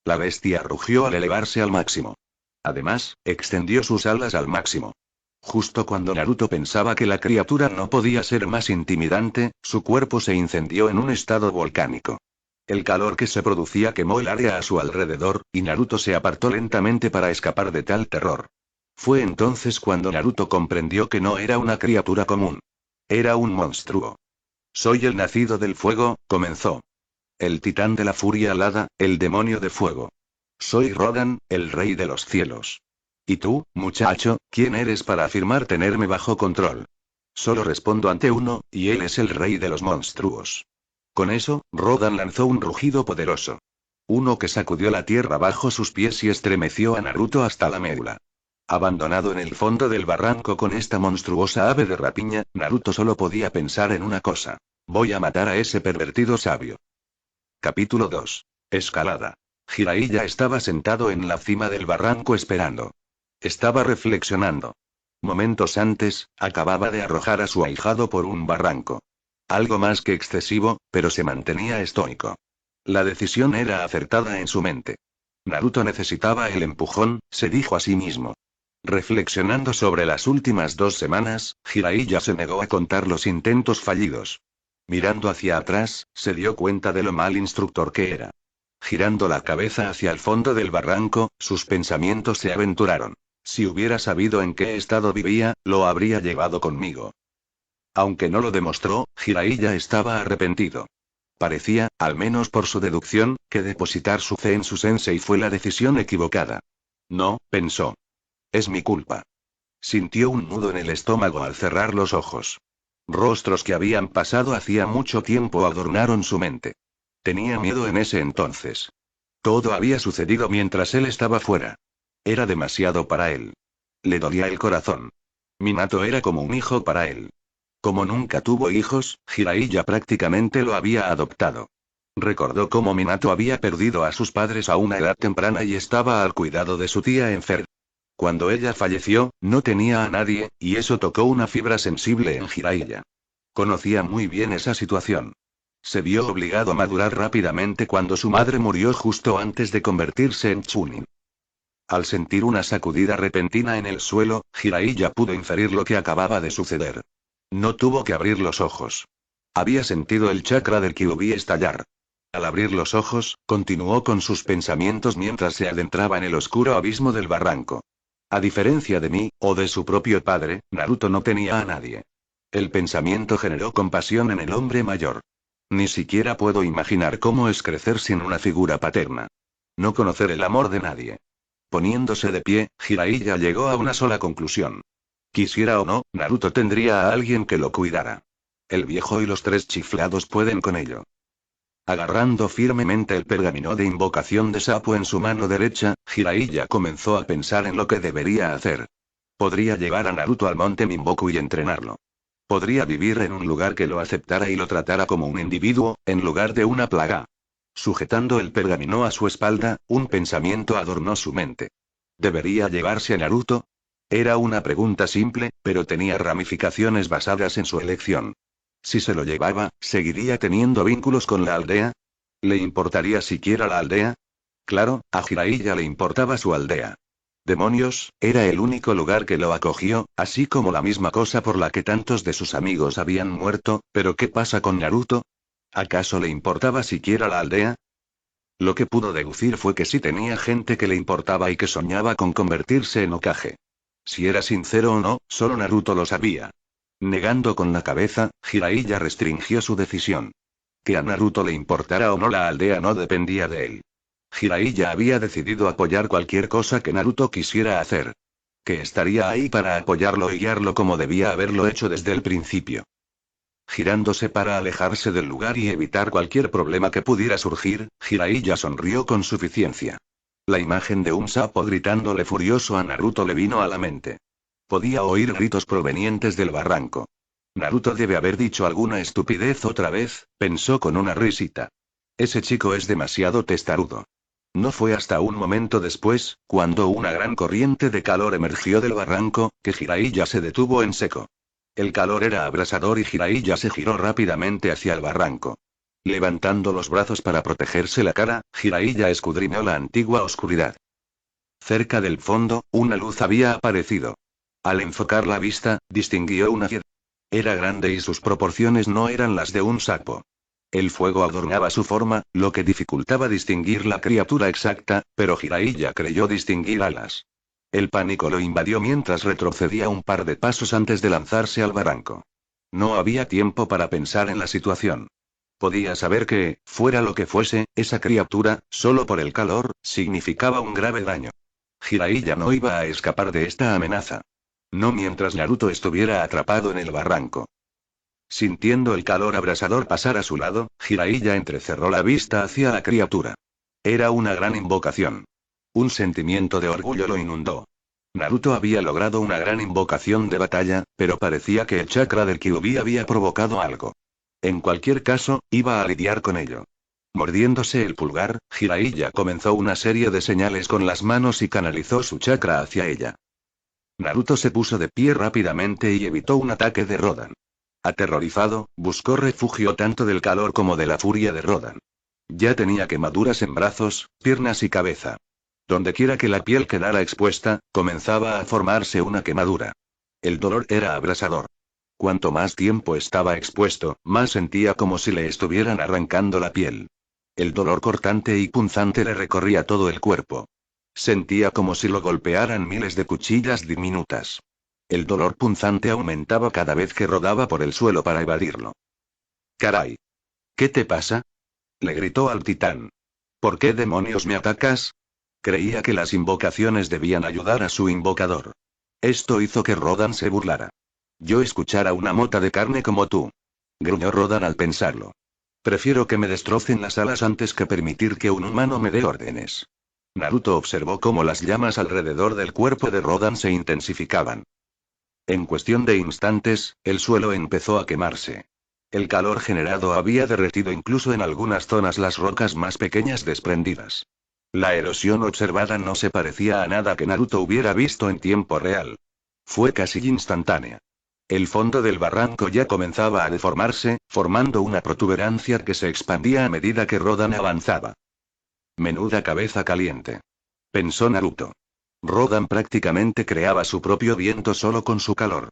La bestia rugió al elevarse al máximo. Además, extendió sus alas al máximo. Justo cuando Naruto pensaba que la criatura no podía ser más intimidante, su cuerpo se incendió en un estado volcánico. El calor que se producía quemó el área a su alrededor, y Naruto se apartó lentamente para escapar de tal terror. Fue entonces cuando Naruto comprendió que no era una criatura común. Era un monstruo. Soy el nacido del fuego, comenzó. El titán de la furia alada, el demonio de fuego. Soy Rodan, el rey de los cielos. ¿Y tú, muchacho, quién eres para afirmar tenerme bajo control? Solo respondo ante uno, y él es el rey de los monstruos. Con eso, Rodan lanzó un rugido poderoso. Uno que sacudió la tierra bajo sus pies y estremeció a Naruto hasta la médula. Abandonado en el fondo del barranco con esta monstruosa ave de rapiña, Naruto solo podía pensar en una cosa. Voy a matar a ese pervertido sabio. Capítulo 2. Escalada. Jiraiya estaba sentado en la cima del barranco esperando. Estaba reflexionando. Momentos antes, acababa de arrojar a su ahijado por un barranco. Algo más que excesivo, pero se mantenía estoico. La decisión era acertada en su mente. Naruto necesitaba el empujón, se dijo a sí mismo. Reflexionando sobre las últimas 2 semanas, Jiraiya se negó a contar los intentos fallidos. Mirando hacia atrás, se dio cuenta de lo mal instructor que era. Girando la cabeza hacia el fondo del barranco, sus pensamientos se aventuraron. Si hubiera sabido en qué estado vivía, lo habría llevado conmigo. Aunque no lo demostró, Jiraiya estaba arrepentido. Parecía, al menos por su deducción, que depositar su fe en su sensei fue la decisión equivocada. No, pensó. Es mi culpa. Sintió un nudo en el estómago al cerrar los ojos. Rostros que habían pasado hacía mucho tiempo adornaron su mente. Tenía miedo en ese entonces. Todo había sucedido mientras él estaba fuera. Era demasiado para él. Le dolía el corazón. Minato era como un hijo para él. Como nunca tuvo hijos, Jiraiya prácticamente lo había adoptado. Recordó cómo Minato había perdido a sus padres a una edad temprana y estaba al cuidado de su tía enferma. Cuando ella falleció, no tenía a nadie, y eso tocó una fibra sensible en Jiraiya. Conocía muy bien esa situación. Se vio obligado a madurar rápidamente cuando su madre murió justo antes de convertirse en Chunin. Al sentir una sacudida repentina en el suelo, Jiraiya pudo inferir lo que acababa de suceder. No tuvo que abrir los ojos. Había sentido el chakra del Kyuubi estallar. Al abrir los ojos, continuó con sus pensamientos mientras se adentraba en el oscuro abismo del barranco. A diferencia de mí, o de su propio padre, Naruto no tenía a nadie. El pensamiento generó compasión en el hombre mayor. Ni siquiera puedo imaginar cómo es crecer sin una figura paterna. No conocer el amor de nadie. Poniéndose de pie, Jiraiya llegó a una sola conclusión. Quisiera o no, Naruto tendría a alguien que lo cuidara. El viejo y los 3 chiflados pueden con ello. Agarrando firmemente el pergamino de invocación de Sapo en su mano derecha, Jiraiya comenzó a pensar en lo que debería hacer. Podría llevar a Naruto al monte Minboku y entrenarlo. Podría vivir en un lugar que lo aceptara y lo tratara como un individuo, en lugar de una plaga. Sujetando el pergamino a su espalda, un pensamiento adornó su mente. ¿Debería llevarse a Naruto? Era una pregunta simple, pero tenía ramificaciones basadas en su elección. Si se lo llevaba, ¿seguiría teniendo vínculos con la aldea? ¿Le importaría siquiera la aldea? Claro, a Jiraiya le importaba su aldea. Demonios, era el único lugar que lo acogió, así como la misma cosa por la que tantos de sus amigos habían muerto, pero ¿qué pasa con Naruto? ¿Acaso le importaba siquiera la aldea? Lo que pudo deducir fue que sí tenía gente que le importaba y que soñaba con convertirse en Hokage. Si era sincero o no, solo Naruto lo sabía. Negando con la cabeza, Jiraiya restringió su decisión. Que a Naruto le importara o no la aldea no dependía de él. Jiraiya había decidido apoyar cualquier cosa que Naruto quisiera hacer. Que estaría ahí para apoyarlo y guiarlo como debía haberlo hecho desde el principio. Girándose para alejarse del lugar y evitar cualquier problema que pudiera surgir, Jiraiya sonrió con suficiencia. La imagen de un sapo gritándole furioso a Naruto le vino a la mente. Podía oír gritos provenientes del barranco. Naruto debe haber dicho alguna estupidez otra vez, pensó con una risita. Ese chico es demasiado testarudo. No fue hasta un momento después, cuando una gran corriente de calor emergió del barranco, que Jiraiya se detuvo en seco. El calor era abrasador y Jiraiya se giró rápidamente hacia el barranco. Levantando los brazos para protegerse la cara, Jiraiya escudriñó la antigua oscuridad. Cerca del fondo, una luz había aparecido. Al enfocar la vista, distinguió una piedra. Era grande y sus proporciones no eran las de un sapo. El fuego adornaba su forma, lo que dificultaba distinguir la criatura exacta, pero Jiraiya creyó distinguir alas. El pánico lo invadió mientras retrocedía un par de pasos antes de lanzarse al barranco. No había tiempo para pensar en la situación. Podía saber que, fuera lo que fuese, esa criatura, solo por el calor, significaba un grave daño. Jiraiya no iba a escapar de esta amenaza. No mientras Naruto estuviera atrapado en el barranco. Sintiendo el calor abrasador pasar a su lado, Jiraiya entrecerró la vista hacia la criatura. Era una gran invocación. Un sentimiento de orgullo lo inundó. Naruto había logrado una gran invocación de batalla, pero parecía que el chakra del Kyuubi había provocado algo. En cualquier caso, iba a lidiar con ello. Mordiéndose el pulgar, Jiraiya comenzó una serie de señales con las manos y canalizó su chakra hacia ella. Naruto se puso de pie rápidamente y evitó un ataque de Rodan. Aterrorizado, buscó refugio tanto del calor como de la furia de Rodan. Ya tenía quemaduras en brazos, piernas y cabeza. Dondequiera que la piel quedara expuesta, comenzaba a formarse una quemadura. El dolor era abrasador. Cuanto más tiempo estaba expuesto, más sentía como si le estuvieran arrancando la piel. El dolor cortante y punzante le recorría todo el cuerpo. Sentía como si lo golpearan miles de cuchillas diminutas. El dolor punzante aumentaba cada vez que rodaba por el suelo para evadirlo. ¡Caray! ¿Qué te pasa? Le gritó al titán. ¿Por qué demonios me atacas? Creía que las invocaciones debían ayudar a su invocador. Esto hizo que Rodan se burlara. Yo escuchara una mota de carne como tú. Gruñó Rodan al pensarlo. Prefiero que me destrocen las alas antes que permitir que un humano me dé órdenes. Naruto observó cómo las llamas alrededor del cuerpo de Rodan se intensificaban. En cuestión de instantes, el suelo empezó a quemarse. El calor generado había derretido incluso en algunas zonas las rocas más pequeñas desprendidas. La erosión observada no se parecía a nada que Naruto hubiera visto en tiempo real. Fue casi instantánea. El fondo del barranco ya comenzaba a deformarse, formando una protuberancia que se expandía a medida que Rodan avanzaba. Menuda cabeza caliente. Pensó Naruto. Rodan prácticamente creaba su propio viento solo con su calor.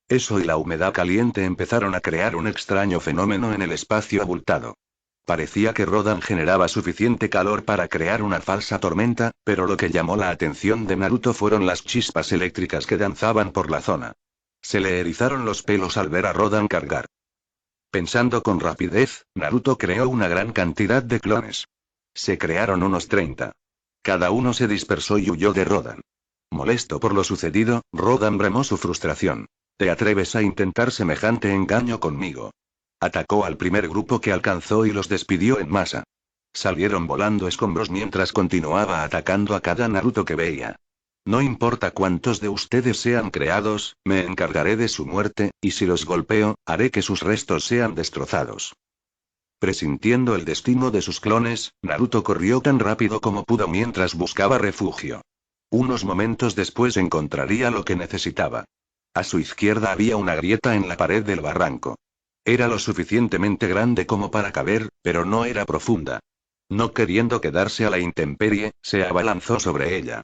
Eso y la humedad caliente empezaron a crear un extraño fenómeno en el espacio abultado. Parecía que Rodan generaba suficiente calor para crear una falsa tormenta, pero lo que llamó la atención de Naruto fueron las chispas eléctricas que danzaban por la zona. Se le erizaron los pelos al ver a Rodan cargar. Pensando con rapidez, Naruto creó una gran cantidad de clones. Se crearon unos 30. Cada uno se dispersó y huyó de Rodan. Molesto por lo sucedido, Rodan bramó su frustración. ¿Te atreves a intentar semejante engaño conmigo? Atacó al primer grupo que alcanzó y los despidió en masa. Salieron volando escombros mientras continuaba atacando a cada Naruto que veía. No importa cuántos de ustedes sean creados, me encargaré de su muerte, y si los golpeo, haré que sus restos sean destrozados. Presintiendo el destino de sus clones, Naruto corrió tan rápido como pudo mientras buscaba refugio. Unos momentos después encontraría lo que necesitaba. A su izquierda había una grieta en la pared del barranco. Era lo suficientemente grande como para caber, pero no era profunda. No queriendo quedarse a la intemperie, se abalanzó sobre ella.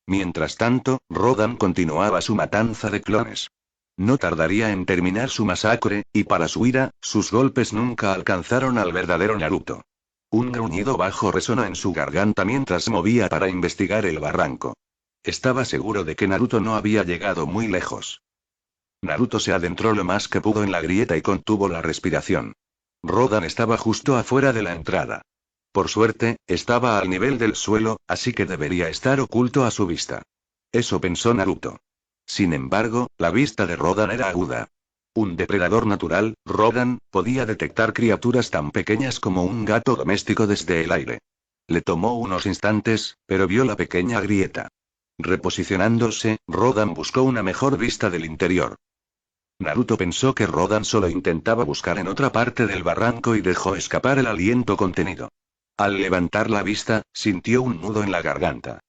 Mientras tanto, Rodan continuaba su matanza de clones. No tardaría en terminar su masacre, y para su ira, sus golpes nunca alcanzaron al verdadero Naruto. Un gruñido bajo resonó en su garganta mientras se movía para investigar el barranco. Estaba seguro de que Naruto no había llegado muy lejos. Naruto se adentró lo más que pudo en la grieta y contuvo la respiración. Rodan estaba justo afuera de la entrada. Por suerte, estaba al nivel del suelo, así que debería estar oculto a su vista. Eso pensó Naruto. Sin embargo, la vista de Rodan era aguda. Un depredador natural, Rodan, podía detectar criaturas tan pequeñas como un gato doméstico desde el aire. Le tomó unos instantes, pero vio la pequeña grieta. Reposicionándose, Rodan buscó una mejor vista del interior. Naruto pensó que Rodan solo intentaba buscar en otra parte del barranco y dejó escapar el aliento contenido. Al levantar la vista, sintió un nudo en la garganta.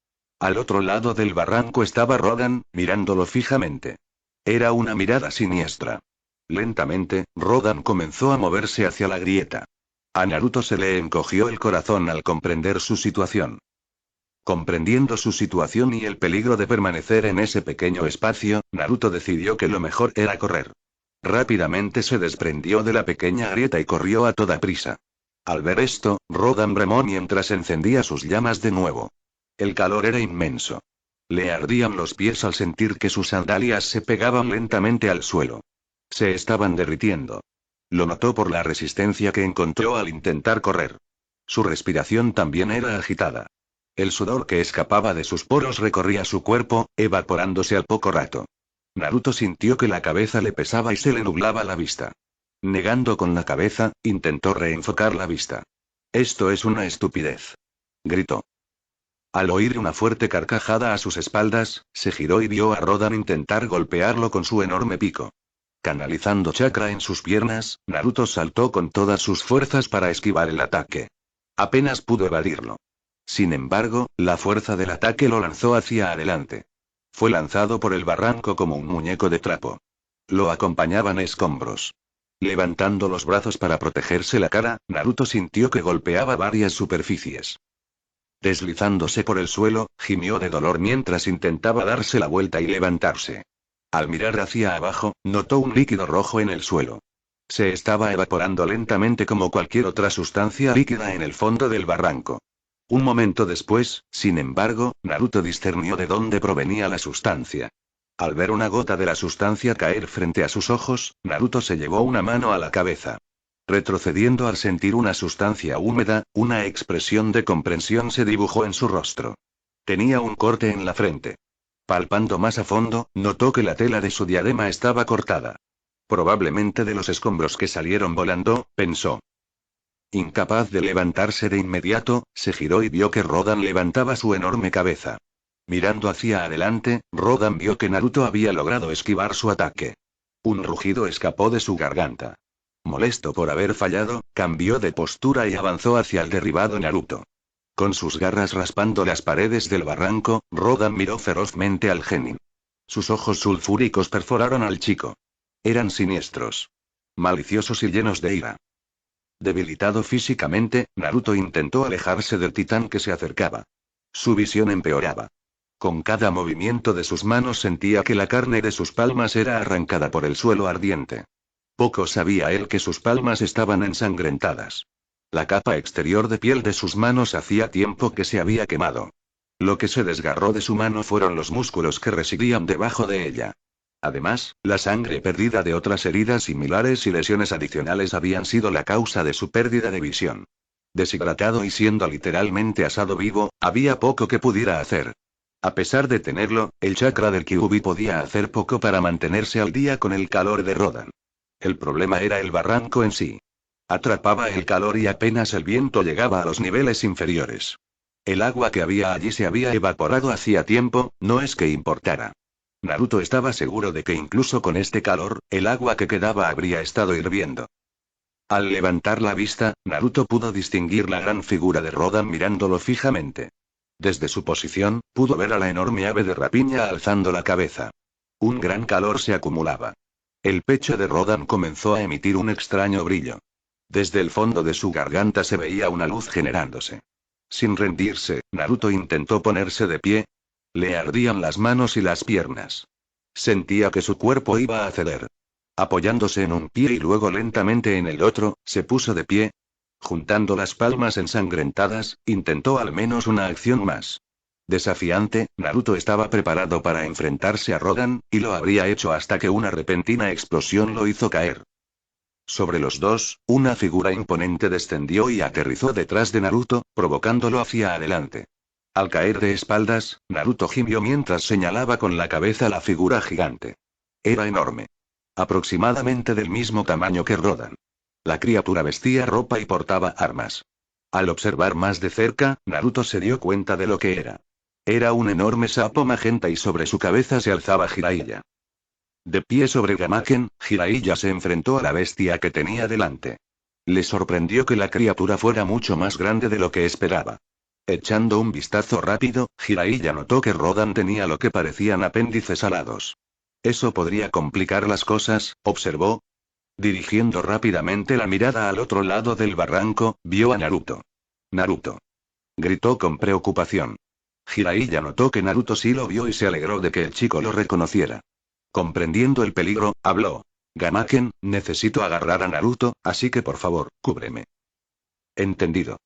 Al otro lado del barranco estaba Rodan, mirándolo fijamente. Era una mirada siniestra. Lentamente, Rodan comenzó a moverse hacia la grieta. A Naruto se le encogió el corazón al comprender su situación. Comprendiendo su situación y el peligro de permanecer en ese pequeño espacio, Naruto decidió que lo mejor era correr. Rápidamente se desprendió de la pequeña grieta y corrió a toda prisa. Al ver esto, Rodan bramó mientras encendía sus llamas de nuevo. El calor era inmenso. Le ardían los pies al sentir que sus sandalias se pegaban lentamente al suelo. Se estaban derritiendo. Lo notó por la resistencia que encontró al intentar correr. Su respiración también era agitada. El sudor que escapaba de sus poros recorría su cuerpo, evaporándose al poco rato. Naruto sintió que la cabeza le pesaba y se le nublaba la vista. Negando con la cabeza, intentó reenfocar la vista. Esto es una estupidez. Gritó. Al oír una fuerte carcajada a sus espaldas, se giró y vio a Rodan intentar golpearlo con su enorme pico. Canalizando chakra en sus piernas, Naruto saltó con todas sus fuerzas para esquivar el ataque. Apenas pudo evadirlo. Sin embargo, la fuerza del ataque lo lanzó hacia adelante. Fue lanzado por el barranco como un muñeco de trapo. Lo acompañaban escombros. Levantando los brazos para protegerse la cara, Naruto sintió que golpeaba varias superficies. Deslizándose por el suelo, gimió de dolor mientras intentaba darse la vuelta y levantarse. Al mirar hacia abajo, notó un líquido rojo en el suelo. Se estaba evaporando lentamente como cualquier otra sustancia líquida en el fondo del barranco. Un momento después, sin embargo, Naruto discernió de dónde provenía la sustancia. Al ver una gota de la sustancia caer frente a sus ojos, Naruto se llevó una mano a la cabeza. Retrocediendo al sentir una sustancia húmeda, una expresión de comprensión se dibujó en su rostro. Tenía un corte en la frente. Palpando más a fondo, notó que la tela de su diadema estaba cortada. Probablemente de los escombros que salieron volando, pensó. Incapaz de levantarse de inmediato, se giró y vio que Rodan levantaba su enorme cabeza. Mirando hacia adelante, Rodan vio que Naruto había logrado esquivar su ataque. Un rugido escapó de su garganta. Molesto por haber fallado, cambió de postura y avanzó hacia el derribado Naruto. Con sus garras raspando las paredes del barranco, Rodan miró ferozmente al genin. Sus ojos sulfúricos perforaron al chico. Eran siniestros, maliciosos y llenos de ira. Debilitado físicamente, Naruto intentó alejarse del titán que se acercaba. Su visión empeoraba. Con cada movimiento de sus manos sentía que la carne de sus palmas era arrancada por el suelo ardiente. Poco sabía él que sus palmas estaban ensangrentadas. La capa exterior de piel de sus manos hacía tiempo que se había quemado. Lo que se desgarró de su mano fueron los músculos que residían debajo de ella. Además, la sangre perdida de otras heridas similares y lesiones adicionales habían sido la causa de su pérdida de visión. Deshidratado y siendo literalmente asado vivo, había poco que pudiera hacer. A pesar de tenerlo, el chakra del Kyuubi podía hacer poco para mantenerse al día con el calor de Rodan. El problema era el barranco en sí. Atrapaba el calor y apenas el viento llegaba a los niveles inferiores. El agua que había allí se había evaporado hacía tiempo, no es que importara. Naruto estaba seguro de que incluso con este calor, el agua que quedaba habría estado hirviendo. Al levantar la vista, Naruto pudo distinguir la gran figura de Rodan mirándolo fijamente. Desde su posición, pudo ver a la enorme ave de rapiña alzando la cabeza. Un gran calor se acumulaba. El pecho de Rodan comenzó a emitir un extraño brillo. Desde el fondo de su garganta se veía una luz generándose. Sin rendirse, Naruto intentó ponerse de pie. Le ardían las manos y las piernas. Sentía que su cuerpo iba a ceder. Apoyándose en un pie y luego lentamente en el otro, se puso de pie. Juntando las palmas ensangrentadas, intentó al menos una acción más. Desafiante, Naruto estaba preparado para enfrentarse a Rodan, y lo habría hecho hasta que una repentina explosión lo hizo caer. Sobre los dos, una figura imponente descendió y aterrizó detrás de Naruto, provocándolo hacia adelante. Al caer de espaldas, Naruto gimió mientras señalaba con la cabeza la figura gigante. Era enorme. Aproximadamente del mismo tamaño que Rodan. La criatura vestía ropa y portaba armas. Al observar más de cerca, Naruto se dio cuenta de lo que era. Era un enorme sapo magenta y sobre su cabeza se alzaba Jiraiya. De pie sobre Gamaken, Jiraiya se enfrentó a la bestia que tenía delante. Le sorprendió que la criatura fuera mucho más grande de lo que esperaba. Echando un vistazo rápido, Jiraiya notó que Rodan tenía lo que parecían apéndices alados. Eso podría complicar las cosas, observó. Dirigiendo rápidamente la mirada al otro lado del barranco, vio a Naruto. ¡Naruto! Gritó con preocupación. Jiraiya notó que Naruto sí lo vio y se alegró de que el chico lo reconociera. Comprendiendo el peligro, habló. Gamaken, necesito agarrar a Naruto, así que por favor, cúbreme. Entendido.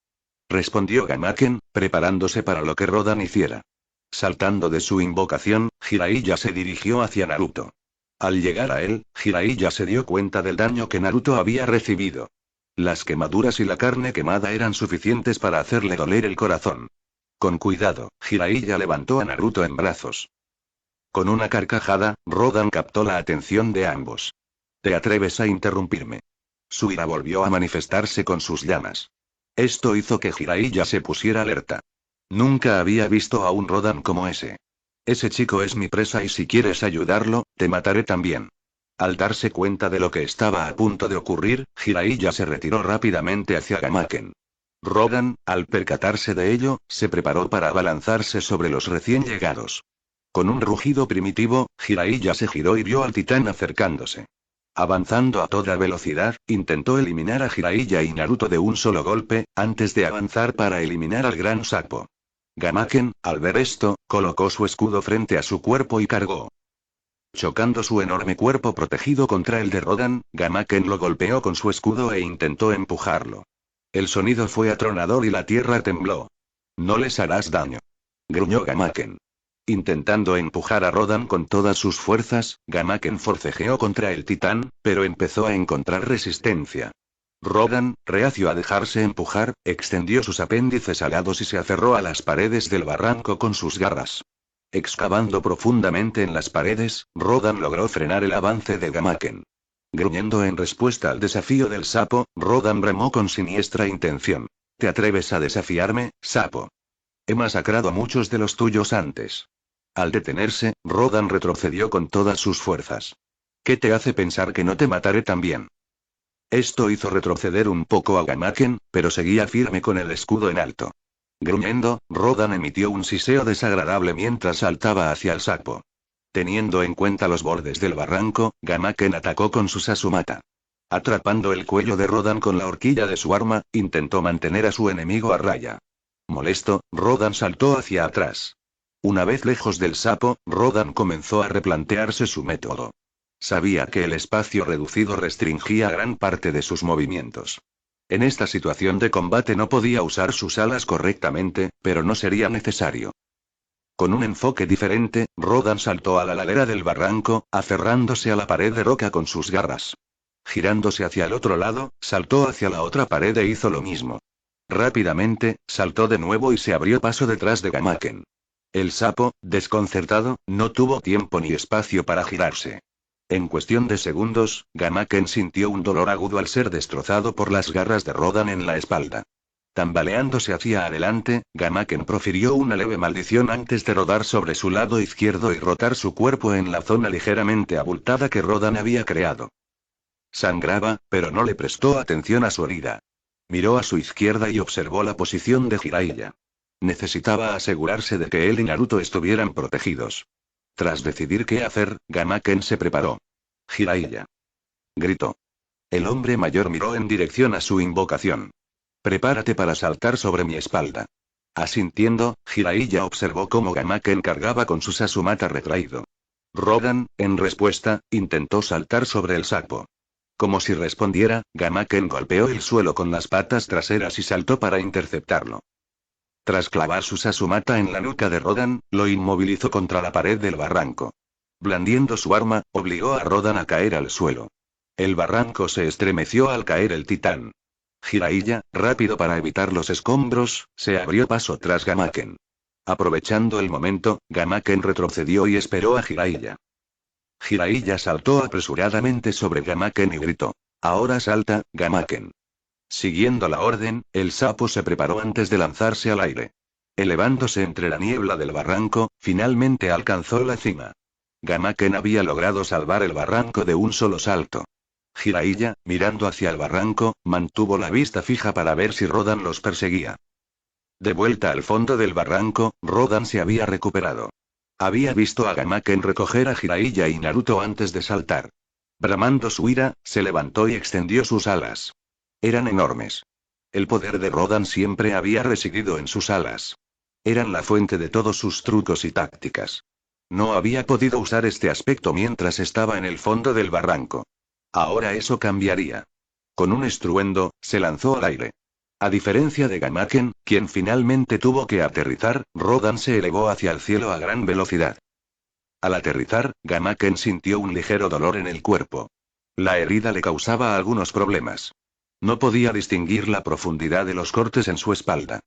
Respondió Gamaken, preparándose para lo que Rodan hiciera. Saltando de su invocación, Jiraiya se dirigió hacia Naruto. Al llegar a él, Jiraiya se dio cuenta del daño que Naruto había recibido. Las quemaduras y la carne quemada eran suficientes para hacerle doler el corazón. Con cuidado, Jiraiya levantó a Naruto en brazos. Con una carcajada, Rodan captó la atención de ambos. ¿Te atreves a interrumpirme? Su ira volvió a manifestarse con sus llamas. Esto hizo que Jiraiya se pusiera alerta. Nunca había visto a un Rodan como ese. Ese chico es mi presa y si quieres ayudarlo, te mataré también. Al darse cuenta de lo que estaba a punto de ocurrir, Jiraiya se retiró rápidamente hacia Gamaken. Rodan, al percatarse de ello, se preparó para abalanzarse sobre los recién llegados. Con un rugido primitivo, Jiraiya se giró y vio al titán acercándose. Avanzando a toda velocidad, intentó eliminar a Jiraiya y Naruto de un solo golpe, antes de avanzar para eliminar al gran sapo. Gamaken, al ver esto, colocó su escudo frente a su cuerpo y cargó. Chocando su enorme cuerpo protegido contra el de Rodan, Gamaken lo golpeó con su escudo e intentó empujarlo. El sonido fue atronador y la tierra tembló. No les harás daño. Gruñó Gamaken. Intentando empujar a Rodan con todas sus fuerzas, Gamaken forcejeó contra el titán, pero empezó a encontrar resistencia. Rodan, reacio a dejarse empujar, extendió sus apéndices alados y se aferró a las paredes del barranco con sus garras. Excavando profundamente en las paredes, Rodan logró frenar el avance de Gamaken. Gruñendo en respuesta al desafío del sapo, Rodan remó con siniestra intención. ¿Te atreves a desafiarme, sapo? He masacrado a muchos de los tuyos antes. Al detenerse, Rodan retrocedió con todas sus fuerzas. ¿Qué te hace pensar que no te mataré también? Esto hizo retroceder un poco a Gamaken, pero seguía firme con el escudo en alto. Gruñendo, Rodan emitió un siseo desagradable mientras saltaba hacia el sapo. Teniendo en cuenta los bordes del barranco, Gamaken atacó con su Sasumata. Atrapando el cuello de Rodan con la horquilla de su arma, intentó mantener a su enemigo a raya. Molesto, Rodan saltó hacia atrás. Una vez lejos del sapo, Rodan comenzó a replantearse su método. Sabía que el espacio reducido restringía gran parte de sus movimientos. En esta situación de combate no podía usar sus alas correctamente, pero no sería necesario. Con un enfoque diferente, Rodan saltó a la ladera del barranco, aferrándose a la pared de roca con sus garras. Girándose hacia el otro lado, saltó hacia la otra pared e hizo lo mismo. Rápidamente, saltó de nuevo y se abrió paso detrás de Gamaken. El sapo, desconcertado, no tuvo tiempo ni espacio para girarse. En cuestión de segundos, Gamaken sintió un dolor agudo al ser destrozado por las garras de Rodan en la espalda. Tambaleándose hacia adelante, Gamaken profirió una leve maldición antes de rodar sobre su lado izquierdo y rotar su cuerpo en la zona ligeramente abultada que Rodan había creado. Sangraba, pero no le prestó atención a su herida. Miró a su izquierda y observó la posición de Jiraiya. Necesitaba asegurarse de que él y Naruto estuvieran protegidos. Tras decidir qué hacer, Gamaken se preparó. Jiraiya. Gritó. El hombre mayor miró en dirección a su invocación. Prepárate para saltar sobre mi espalda. Asintiendo, Jiraiya observó cómo Gamaken cargaba con su Sasumata retraído. Rodan, en respuesta, intentó saltar sobre el sapo. Como si respondiera, Gamaken golpeó el suelo con las patas traseras y saltó para interceptarlo. Tras clavar su Sasumata en la nuca de Rodan, lo inmovilizó contra la pared del barranco. Blandiendo su arma, obligó a Rodan a caer al suelo. El barranco se estremeció al caer el titán. Jiraiya, rápido para evitar los escombros, se abrió paso tras Gamaken. Aprovechando el momento, Gamaken retrocedió y esperó a Jiraiya. Jiraiya saltó apresuradamente sobre Gamaken y gritó. Ahora salta, Gamaken. Siguiendo la orden, el sapo se preparó antes de lanzarse al aire. Elevándose entre la niebla del barranco, finalmente alcanzó la cima. Gamaken había logrado salvar el barranco de un solo salto. Jiraiya, mirando hacia el barranco, mantuvo la vista fija para ver si Rodan los perseguía. De vuelta al fondo del barranco, Rodan se había recuperado. Había visto a Gamaken recoger a Jiraiya y Naruto antes de saltar. Bramando su ira, se levantó y extendió sus alas. Eran enormes. El poder de Rodan siempre había residido en sus alas. Eran la fuente de todos sus trucos y tácticas. No había podido usar este aspecto mientras estaba en el fondo del barranco. Ahora eso cambiaría. Con un estruendo, se lanzó al aire. A diferencia de Gamaken, quien finalmente tuvo que aterrizar, Rodan se elevó hacia el cielo a gran velocidad. Al aterrizar, Gamaken sintió un ligero dolor en el cuerpo. La herida le causaba algunos problemas. No podía distinguir la profundidad de los cortes en su espalda.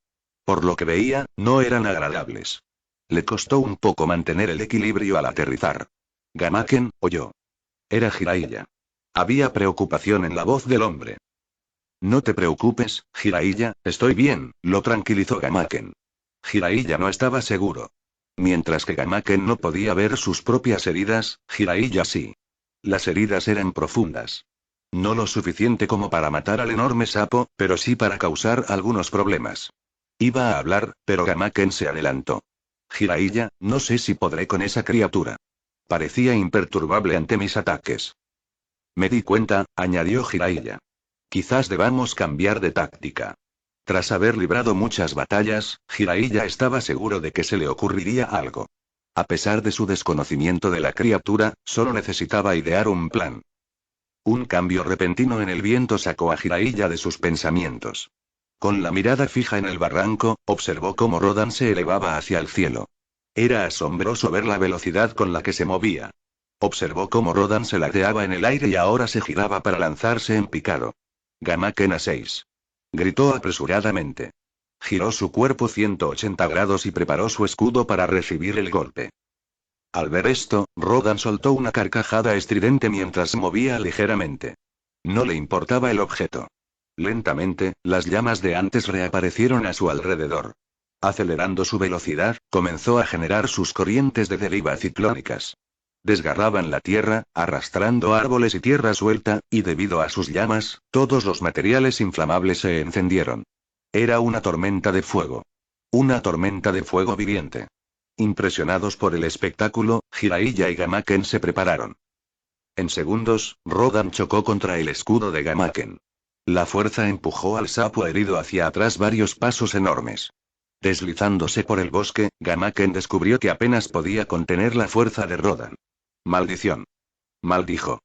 Por lo que veía, no eran agradables. Le costó un poco mantener el equilibrio al aterrizar. Gamaken, oyó. Era Jiraiya. Había preocupación en la voz del hombre. No te preocupes, Jiraiya, estoy bien, lo tranquilizó Gamaken. Jiraiya no estaba seguro. Mientras que Gamaken no podía ver sus propias heridas, Jiraiya sí. Las heridas eran profundas. No lo suficiente como para matar al enorme sapo, pero sí para causar algunos problemas. Iba a hablar, pero Gamaken se adelantó. Jiraiya, no sé si podré con esa criatura. Parecía imperturbable ante mis ataques. Me di cuenta, añadió Jiraiya. Quizás debamos cambiar de táctica. Tras haber librado muchas batallas, Jiraiya estaba seguro de que se le ocurriría algo. A pesar de su desconocimiento de la criatura, solo necesitaba idear un plan. Un cambio repentino en el viento sacó a Jiraiya de sus pensamientos. Con la mirada fija en el barranco, observó cómo Rodan se elevaba hacia el cielo. Era asombroso ver la velocidad con la que se movía. Observó cómo Rodan se ladeaba en el aire y ahora se giraba para lanzarse en picado. Gamaken a 6. Gritó apresuradamente. Giró su cuerpo 180 grados y preparó su escudo para recibir el golpe. Al ver esto, Rodan soltó una carcajada estridente mientras se movía ligeramente. No le importaba el objeto. Lentamente, las llamas de antes reaparecieron a su alrededor. Acelerando su velocidad, comenzó a generar sus corrientes de deriva ciclónicas. Desgarraban la tierra, arrastrando árboles y tierra suelta, y debido a sus llamas, todos los materiales inflamables se encendieron. Era una tormenta de fuego. Una tormenta de fuego viviente. Impresionados por el espectáculo, Jiraiya y Gamaken se prepararon. En segundos, Rodan chocó contra el escudo de Gamaken. La fuerza empujó al sapo herido hacia atrás varios pasos enormes. Deslizándose por el bosque, Gamaken descubrió que apenas podía contener la fuerza de Rodan. ¡Maldición! Maldijo.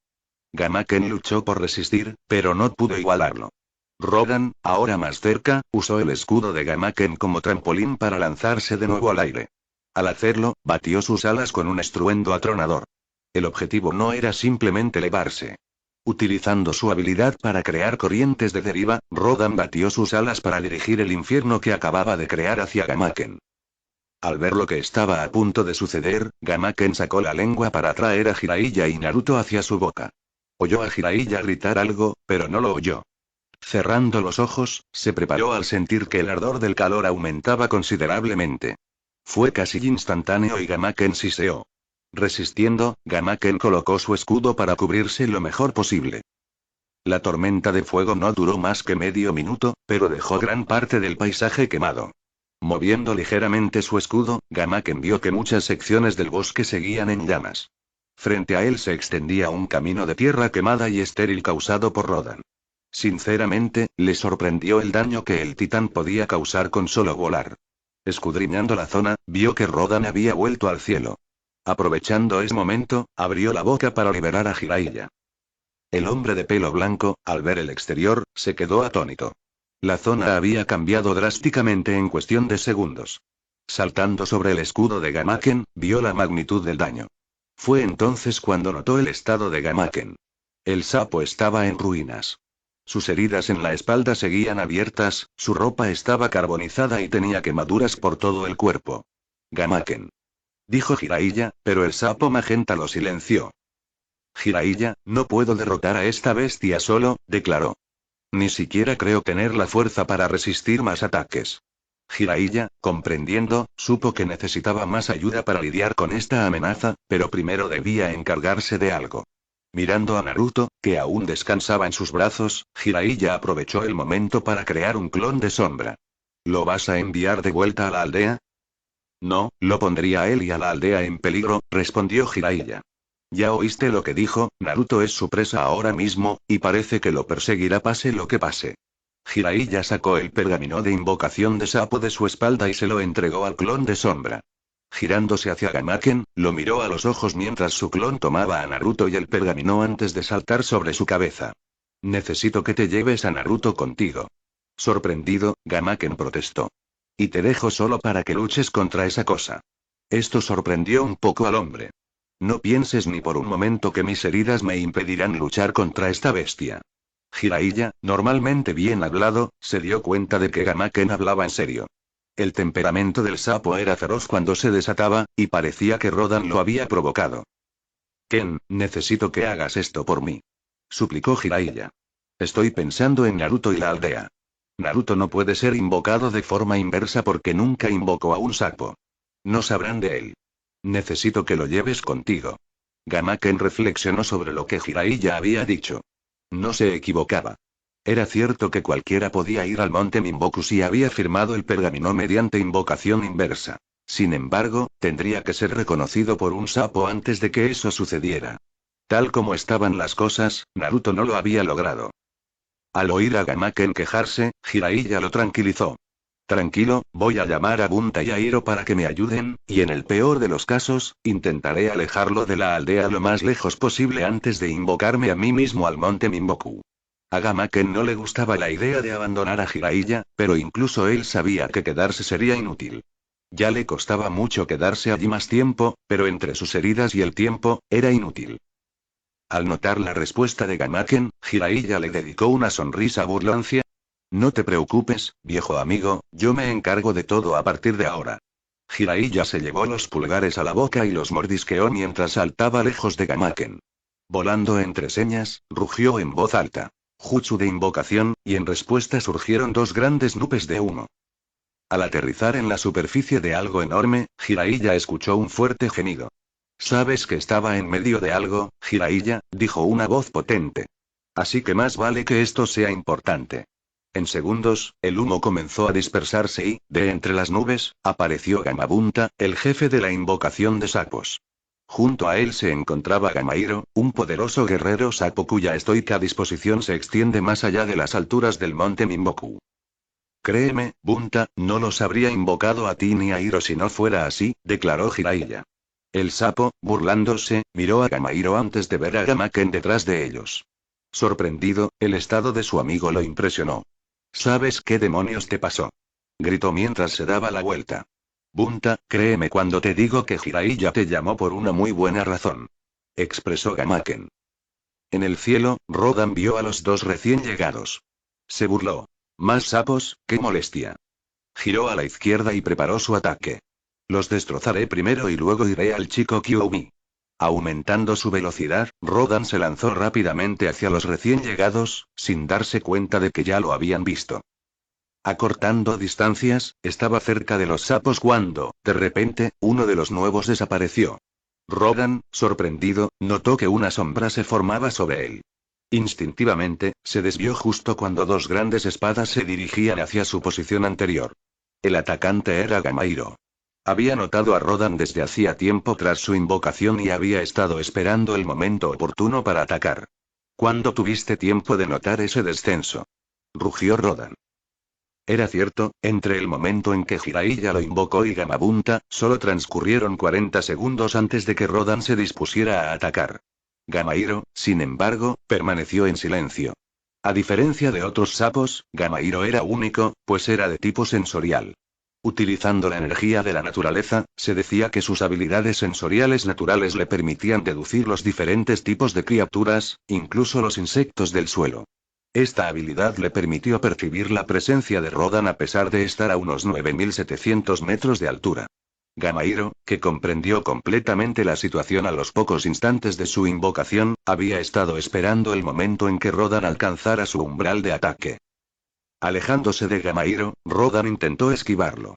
Gamaken luchó por resistir, pero no pudo igualarlo. Rodan, ahora más cerca, usó el escudo de Gamaken como trampolín para lanzarse de nuevo al aire. Al hacerlo, batió sus alas con un estruendo atronador. El objetivo no era simplemente elevarse. Utilizando su habilidad para crear corrientes de deriva, Rodan batió sus alas para dirigir el infierno que acababa de crear hacia Gamaken. Al ver lo que estaba a punto de suceder, Gamaken sacó la lengua para atraer a Jiraiya y Naruto hacia su boca. Oyó a Jiraiya gritar algo, pero no lo oyó. Cerrando los ojos, se preparó al sentir que el ardor del calor aumentaba considerablemente. Fue casi instantáneo y Gamaken siseó. Resistiendo, Gamaken colocó su escudo para cubrirse lo mejor posible. La tormenta de fuego no duró más que medio minuto, pero dejó gran parte del paisaje quemado. Moviendo ligeramente su escudo, Gamaken vio que muchas secciones del bosque seguían en llamas. Frente a él se extendía un camino de tierra quemada y estéril causado por Rodan. Sinceramente, le sorprendió el daño que el titán podía causar con solo volar. Escudriñando la zona, vio que Rodan había vuelto al cielo. Aprovechando ese momento, abrió la boca para liberar a Jiraiya. El hombre de pelo blanco, al ver el exterior, se quedó atónito. La zona había cambiado drásticamente en cuestión de segundos. Saltando sobre el escudo de Gamaken, vio la magnitud del daño. Fue entonces cuando notó el estado de Gamaken. El sapo estaba en ruinas. Sus heridas en la espalda seguían abiertas, su ropa estaba carbonizada y tenía quemaduras por todo el cuerpo. Gamaken, dijo Jiraiya, pero el sapo magenta lo silenció. Jiraiya, no puedo derrotar a esta bestia solo, declaró. Ni siquiera creo tener la fuerza para resistir más ataques. Jiraiya, comprendiendo, supo que necesitaba más ayuda para lidiar con esta amenaza, pero primero debía encargarse de algo. Mirando a Naruto, que aún descansaba en sus brazos, Jiraiya aprovechó el momento para crear un clon de sombra. ¿Lo vas a enviar de vuelta a la aldea? No, lo pondría a él y a la aldea en peligro, respondió Jiraiya. Ya oíste lo que dijo, Naruto es su presa ahora mismo, y parece que lo perseguirá pase lo que pase. Jiraiya sacó el pergamino de invocación de sapo de su espalda y se lo entregó al clon de sombra. Girándose hacia Gamaken, lo miró a los ojos mientras su clon tomaba a Naruto y el pergamino antes de saltar sobre su cabeza. Necesito que te lleves a Naruto contigo. Sorprendido, Gamaken protestó. Y te dejo solo para que luches contra esa cosa. Esto sorprendió un poco al hombre. No pienses ni por un momento que mis heridas me impedirán luchar contra esta bestia. Jiraiya, normalmente bien hablado, se dio cuenta de que Gamaken hablaba en serio. El temperamento del sapo era feroz cuando se desataba, y parecía que Rodan lo había provocado. Ken, necesito que hagas esto por mí. Suplicó Jiraiya. Estoy pensando en Naruto y la aldea. Naruto no puede ser invocado de forma inversa porque nunca invocó a un sapo. No sabrán de él. Necesito que lo lleves contigo. Gamaken reflexionó sobre lo que Jiraiya había dicho. No se equivocaba. Era cierto que cualquiera podía ir al monte Minboku si había firmado el pergamino mediante invocación inversa. Sin embargo, tendría que ser reconocido por un sapo antes de que eso sucediera. Tal como estaban las cosas, Naruto no lo había logrado. Al oír a Gamaken quejarse, Jiraiya lo tranquilizó. Tranquilo, voy a llamar a Bunta y a Hiro para que me ayuden, y en el peor de los casos, intentaré alejarlo de la aldea lo más lejos posible antes de invocarme a mí mismo al monte Minboku. A Gamaken no le gustaba la idea de abandonar a Jiraiya, pero incluso él sabía que quedarse sería inútil. Ya le costaba mucho quedarse allí más tiempo, pero entre sus heridas y el tiempo, era inútil. Al notar la respuesta de Gamaken, Jiraiya le dedicó una sonrisa burloncia. No te preocupes, viejo amigo, yo me encargo de todo a partir de ahora. Jiraiya se llevó los pulgares a la boca y los mordisqueó mientras saltaba lejos de Gamaken. Volando entre señas, rugió en voz alta. Jutsu de invocación, y en respuesta surgieron dos grandes nubes de humo. Al aterrizar en la superficie de algo enorme, Jiraiya escuchó un fuerte gemido. Sabes que estaba en medio de algo, Jiraiya, dijo una voz potente. Así que más vale que esto sea importante. En segundos, el humo comenzó a dispersarse y, de entre las nubes, apareció Gamabunta, el jefe de la invocación de sapos. Junto a él se encontraba Gamairo, un poderoso guerrero sapo cuya estoica disposición se extiende más allá de las alturas del monte Mimboku. Créeme, Bunta, no los habría invocado a ti ni a Hiro si no fuera así, declaró Jiraiya. El sapo, burlándose, miró a Gamairo antes de ver a Gamaken detrás de ellos. Sorprendido, el estado de su amigo lo impresionó. ¿Sabes qué demonios te pasó? Gritó mientras se daba la vuelta. Bunta, créeme cuando te digo que Jiraiya te llamó por una muy buena razón. Expresó Gamaken. En el cielo, Rodan vio a los dos recién llegados. Se burló. Más sapos, qué molestia. Giró a la izquierda y preparó su ataque. Los destrozaré primero y luego iré al chico Kyuubi. Aumentando su velocidad, Rodan se lanzó rápidamente hacia los recién llegados, sin darse cuenta de que ya lo habían visto. Acortando distancias, estaba cerca de los sapos cuando, de repente, uno de los nuevos desapareció. Rodan, sorprendido, notó que una sombra se formaba sobre él. Instintivamente, se desvió justo cuando dos grandes espadas se dirigían hacia su posición anterior. El atacante era Gamairo. Había notado a Rodan desde hacía tiempo tras su invocación y había estado esperando el momento oportuno para atacar. ¿Cuándo tuviste tiempo de notar ese descenso? Rugió Rodan. Era cierto, entre el momento en que Jiraiya lo invocó y Gamabunta, solo transcurrieron 40 segundos antes de que Rodan se dispusiera a atacar. Gamairo, sin embargo, permaneció en silencio. A diferencia de otros sapos, Gamairo era único, pues era de tipo sensorial. Utilizando la energía de la naturaleza, se decía que sus habilidades sensoriales naturales le permitían deducir los diferentes tipos de criaturas, incluso los insectos del suelo. Esta habilidad le permitió percibir la presencia de Rodan a pesar de estar a unos 9700 metros de altura. Gamairo, que comprendió completamente la situación a los pocos instantes de su invocación, había estado esperando el momento en que Rodan alcanzara su umbral de ataque. Alejándose de Gamairo, Rodan intentó esquivarlo.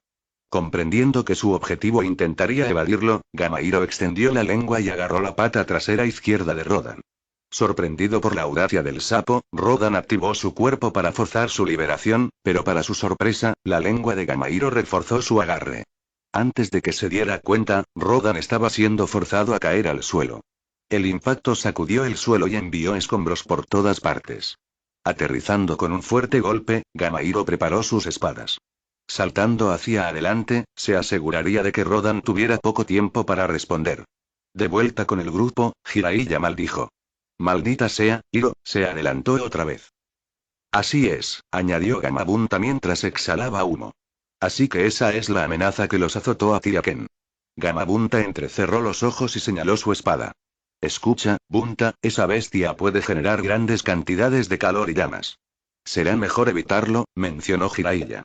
Comprendiendo que su objetivo intentaría evadirlo, Gamairo extendió la lengua y agarró la pata trasera izquierda de Rodan. Sorprendido por la audacia del sapo, Rodan activó su cuerpo para forzar su liberación, pero para su sorpresa, la lengua de Gamairo reforzó su agarre. Antes de que se diera cuenta, Rodan estaba siendo forzado a caer al suelo. El impacto sacudió el suelo y envió escombros por todas partes. Aterrizando con un fuerte golpe, Gamairo preparó sus espadas. Saltando hacia adelante, se aseguraría de que Rodan tuviera poco tiempo para responder. De vuelta con el grupo, Jiraiya maldijo. Maldita sea, Hiro, se adelantó otra vez. Así es, añadió Gamabunta mientras exhalaba humo. Así que esa es la amenaza que los azotó a ti y a Ken. Gamabunta entrecerró los ojos y señaló su espada. Escucha, Bunta, esa bestia puede generar grandes cantidades de calor y llamas. Será mejor evitarlo, mencionó Jiraiya.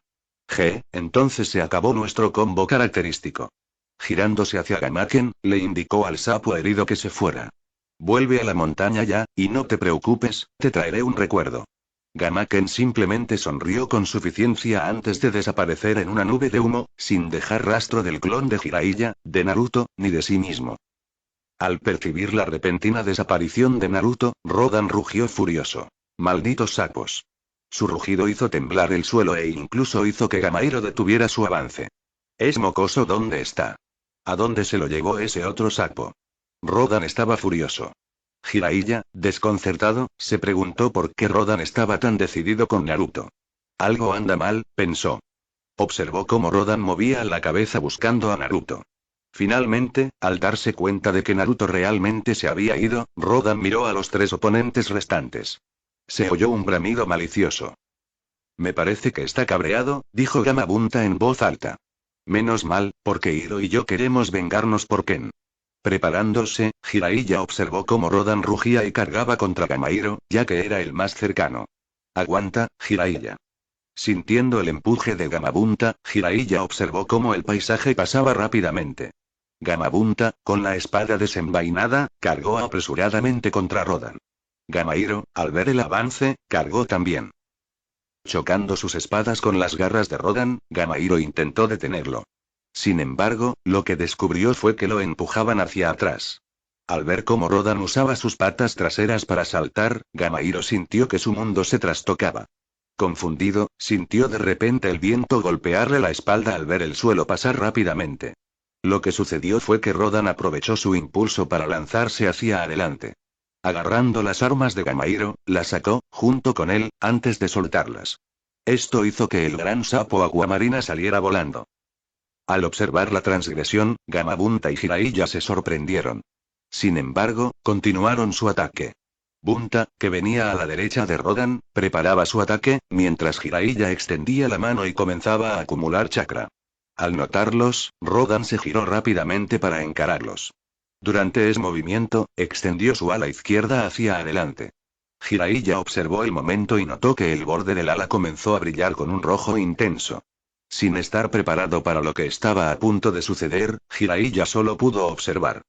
Entonces se acabó nuestro combo característico. Girándose hacia Gamaken, le indicó al sapo herido que se fuera. Vuelve a la montaña ya, y no te preocupes, te traeré un recuerdo. Gamaken simplemente sonrió con suficiencia antes de desaparecer en una nube de humo, sin dejar rastro del clon de Jiraiya, de Naruto, ni de sí mismo. Al percibir la repentina desaparición de Naruto, Rodan rugió furioso. ¡Malditos sapos! Su rugido hizo temblar el suelo e incluso hizo que Gamairo detuviera su avance. ¿Es mocoso dónde está? ¿A dónde se lo llevó ese otro sapo? Rodan estaba furioso. Jiraiya, desconcertado, se preguntó por qué Rodan estaba tan decidido con Naruto. Algo anda mal, pensó. Observó cómo Rodan movía la cabeza buscando a Naruto. Finalmente, al darse cuenta de que Naruto realmente se había ido, Rodan miró a los tres oponentes restantes. Se oyó un bramido malicioso. Me parece que está cabreado, dijo Gamabunta en voz alta. Menos mal, porque Hiro y yo queremos vengarnos por Ken. Preparándose, Jiraiya observó cómo Rodan rugía y cargaba contra Gamairo, ya que era el más cercano. Aguanta, Jiraiya. Sintiendo el empuje de Gamabunta, Jiraiya observó cómo el paisaje pasaba rápidamente. Gamabunta, con la espada desenvainada, cargó apresuradamente contra Rodan. Gamairo, al ver el avance, cargó también. Chocando sus espadas con las garras de Rodan, Gamairo intentó detenerlo. Sin embargo, lo que descubrió fue que lo empujaban hacia atrás. Al ver cómo Rodan usaba sus patas traseras para saltar, Gamahiro sintió que su mundo se trastocaba. Confundido, sintió de repente el viento golpearle la espalda al ver el suelo pasar rápidamente. Lo que sucedió fue que Rodan aprovechó su impulso para lanzarse hacia adelante. Agarrando las armas de Gamahiro, las sacó, junto con él, antes de soltarlas. Esto hizo que el gran sapo aguamarina saliera volando. Al observar la transgresión, Gamabunta y Jiraiya se sorprendieron. Sin embargo, continuaron su ataque. Bunta, que venía a la derecha de Rodan, preparaba su ataque, mientras Jiraiya extendía la mano y comenzaba a acumular chakra. Al notarlos, Rodan se giró rápidamente para encararlos. Durante ese movimiento, extendió su ala izquierda hacia adelante. Jiraiya observó el momento y notó que el borde del ala comenzó a brillar con un rojo intenso. Sin estar preparado para lo que estaba a punto de suceder, Jiraiya solo pudo observar.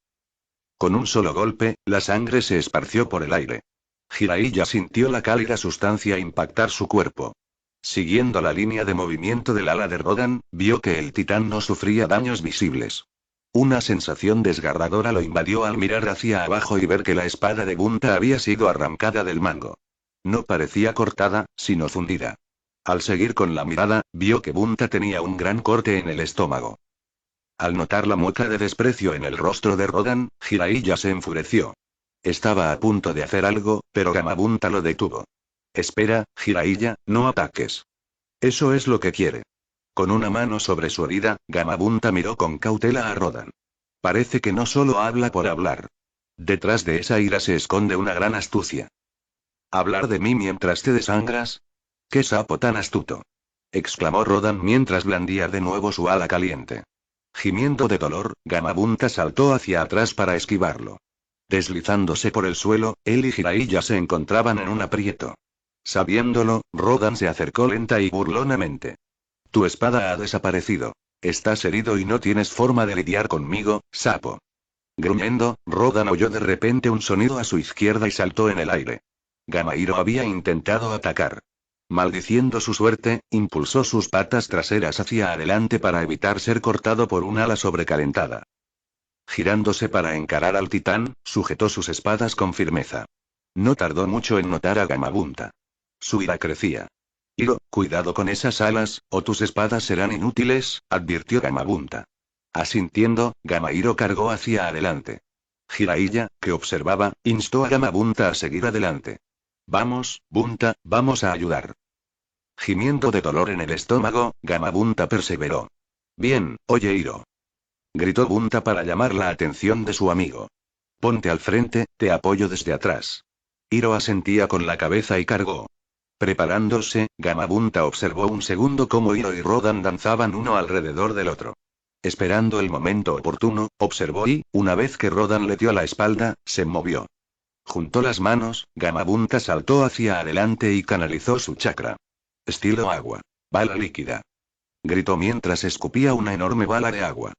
Con un solo golpe, la sangre se esparció por el aire. Jiraiya sintió la cálida sustancia impactar su cuerpo. Siguiendo la línea de movimiento del ala de Rodan, vio que el titán no sufría daños visibles. Una sensación desgarradora lo invadió al mirar hacia abajo y ver que la espada de Bunta había sido arrancada del mango. No parecía cortada, sino fundida. Al seguir con la mirada, vio que Bunta tenía un gran corte en el estómago. Al notar la mueca de desprecio en el rostro de Rodan, Jiraiya se enfureció. Estaba a punto de hacer algo, pero Gamabunta lo detuvo. Espera, Jiraiya, no ataques. Eso es lo que quiere. Con una mano sobre su herida, Gamabunta miró con cautela a Rodan. Parece que no solo habla por hablar. Detrás de esa ira se esconde una gran astucia. ¿Hablar de mí mientras te desangras? ¡Qué sapo tan astuto! Exclamó Rodan mientras blandía de nuevo su ala caliente. Gimiendo de dolor, Gamabunta saltó hacia atrás para esquivarlo. Deslizándose por el suelo, él y Jiraiya se encontraban en un aprieto. Sabiéndolo, Rodan se acercó lenta y burlonamente. Tu espada ha desaparecido. Estás herido y no tienes forma de lidiar conmigo, sapo. Gruñendo, Rodan oyó de repente un sonido a su izquierda y saltó en el aire. Gamahiro había intentado atacar. Maldiciendo su suerte, impulsó sus patas traseras hacia adelante para evitar ser cortado por un ala sobrecalentada. Girándose para encarar al titán, sujetó sus espadas con firmeza. No tardó mucho en notar a Gamabunta. Su ira crecía. Hiro, cuidado con esas alas, o tus espadas serán inútiles, advirtió Gamabunta. Asintiendo, Gamahiro cargó hacia adelante. Jiraiya, que observaba, instó a Gamabunta a seguir adelante. Vamos, Bunta, vamos a ayudar. Gimiendo de dolor en el estómago, Gamabunta perseveró. Bien, oye Hiro. Gritó Bunta para llamar la atención de su amigo. Ponte al frente, te apoyo desde atrás. Hiro asentía con la cabeza y cargó. Preparándose, Gamabunta observó un segundo cómo Hiro y Rodan danzaban uno alrededor del otro. Esperando el momento oportuno, observó y, una vez que Rodan le dio la espalda, se movió. Juntó las manos, Gamabunta saltó hacia adelante y canalizó su chakra. Estilo agua. Bala líquida. Gritó mientras escupía una enorme bala de agua.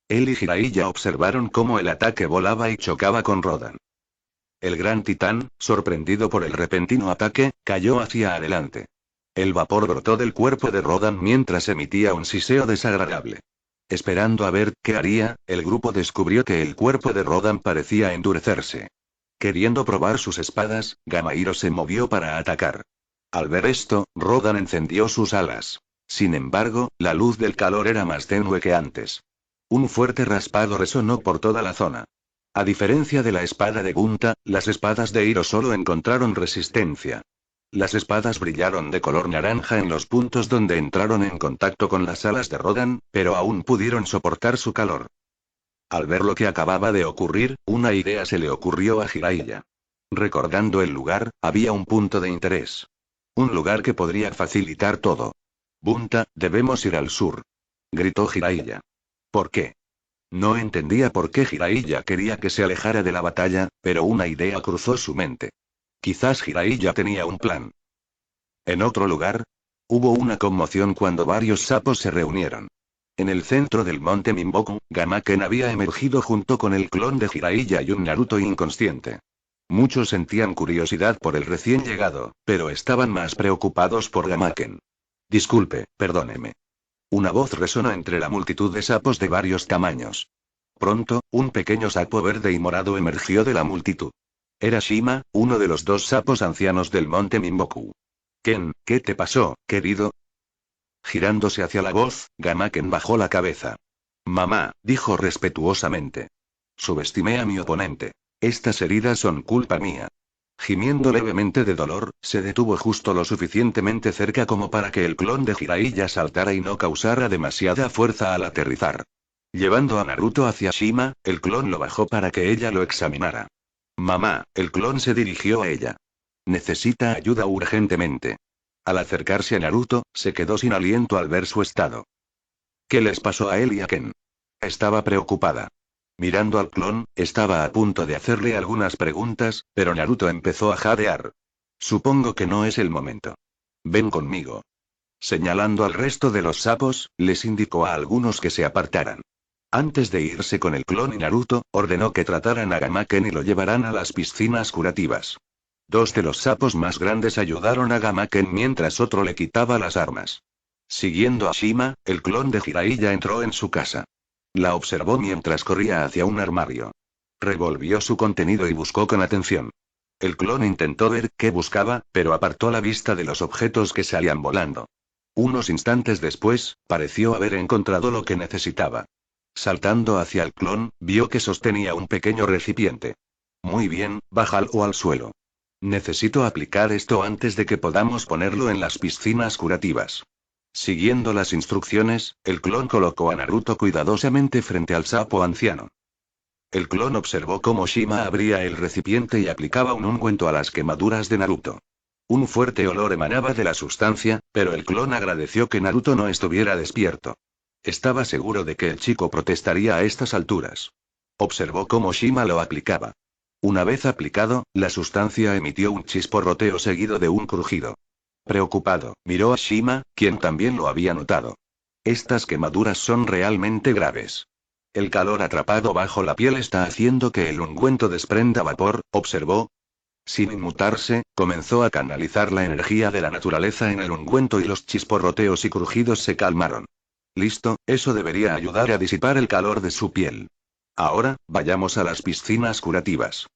Él y Jiraiya observaron cómo el ataque volaba y chocaba con Rodan. El gran titán, sorprendido por el repentino ataque, cayó hacia adelante. El vapor brotó del cuerpo de Rodan mientras emitía un siseo desagradable. Esperando a ver qué haría, el grupo descubrió que el cuerpo de Rodan parecía endurecerse. Queriendo probar sus espadas, Gamahiro se movió para atacar. Al ver esto, Rodan encendió sus alas. Sin embargo, la luz del calor era más tenue que antes. Un fuerte raspado resonó por toda la zona. A diferencia de la espada de Bunta, las espadas de Hiro solo encontraron resistencia. Las espadas brillaron de color naranja en los puntos donde entraron en contacto con las alas de Rodan, pero aún pudieron soportar su calor. Al ver lo que acababa de ocurrir, una idea se le ocurrió a Jiraiya. Recordando el lugar, había un punto de interés. Un lugar que podría facilitar todo. Bunta, debemos ir al sur. Gritó Jiraiya. ¿Por qué? No entendía por qué Jiraiya quería que se alejara de la batalla, pero una idea cruzó su mente. Quizás Jiraiya tenía un plan. En otro lugar, hubo una conmoción cuando varios sapos se reunieron. En el centro del monte Minboku, Gamaken había emergido junto con el clon de Jiraiya y un Naruto inconsciente. Muchos sentían curiosidad por el recién llegado, pero estaban más preocupados por Gamaken. Disculpe, perdóneme. Una voz resonó entre la multitud de sapos de varios tamaños. Pronto, un pequeño sapo verde y morado emergió de la multitud. Era Shima, uno de los dos sapos ancianos del monte Mimboku. Ken, ¿qué te pasó, querido? Girándose hacia la voz, Gamaken bajó la cabeza. Mamá, dijo respetuosamente. Subestimé a mi oponente. Estas heridas son culpa mía. Gimiendo levemente de dolor, se detuvo justo lo suficientemente cerca como para que el clon de Jiraiya saltara y no causara demasiada fuerza al aterrizar. Llevando a Naruto hacia Shima, el clon lo bajó para que ella lo examinara. Mamá, el clon se dirigió a ella. Necesita ayuda urgentemente. Al acercarse a Naruto, se quedó sin aliento al ver su estado. ¿Qué les pasó a él y a Ken? Estaba preocupada. Mirando al clon, estaba a punto de hacerle algunas preguntas, pero Naruto empezó a jadear. Supongo que no es el momento. Ven conmigo. Señalando al resto de los sapos, les indicó a algunos que se apartaran. Antes de irse con el clon y Naruto, ordenó que trataran a Gamaken y lo llevaran a las piscinas curativas. Dos de los sapos más grandes ayudaron a Gamaken mientras otro le quitaba las armas. Siguiendo a Shima, el clon de Jiraiya entró en su casa. La observó mientras corría hacia un armario. Revolvió su contenido y buscó con atención. El clon intentó ver qué buscaba, pero apartó la vista de los objetos que salían volando. Unos instantes después, pareció haber encontrado lo que necesitaba. Saltando hacia el clon, vio que sostenía un pequeño recipiente. Muy bien, bájalo al suelo. Necesito aplicar esto antes de que podamos ponerlo en las piscinas curativas. Siguiendo las instrucciones, el clon colocó a Naruto cuidadosamente frente al sapo anciano. El clon observó cómo Shima abría el recipiente y aplicaba un ungüento a las quemaduras de Naruto. Un fuerte olor emanaba de la sustancia, pero el clon agradeció que Naruto no estuviera despierto. Estaba seguro de que el chico protestaría a estas alturas. Observó cómo Shima lo aplicaba. Una vez aplicado, la sustancia emitió un chisporroteo seguido de un crujido. Preocupado, miró a Shima, quien también lo había notado. Estas quemaduras son realmente graves. El calor atrapado bajo la piel está haciendo que el ungüento desprenda vapor, observó. Sin inmutarse, comenzó a canalizar la energía de la naturaleza en el ungüento y los chisporroteos y crujidos se calmaron. Listo, eso debería ayudar a disipar el calor de su piel. Ahora, vayamos a las piscinas curativas.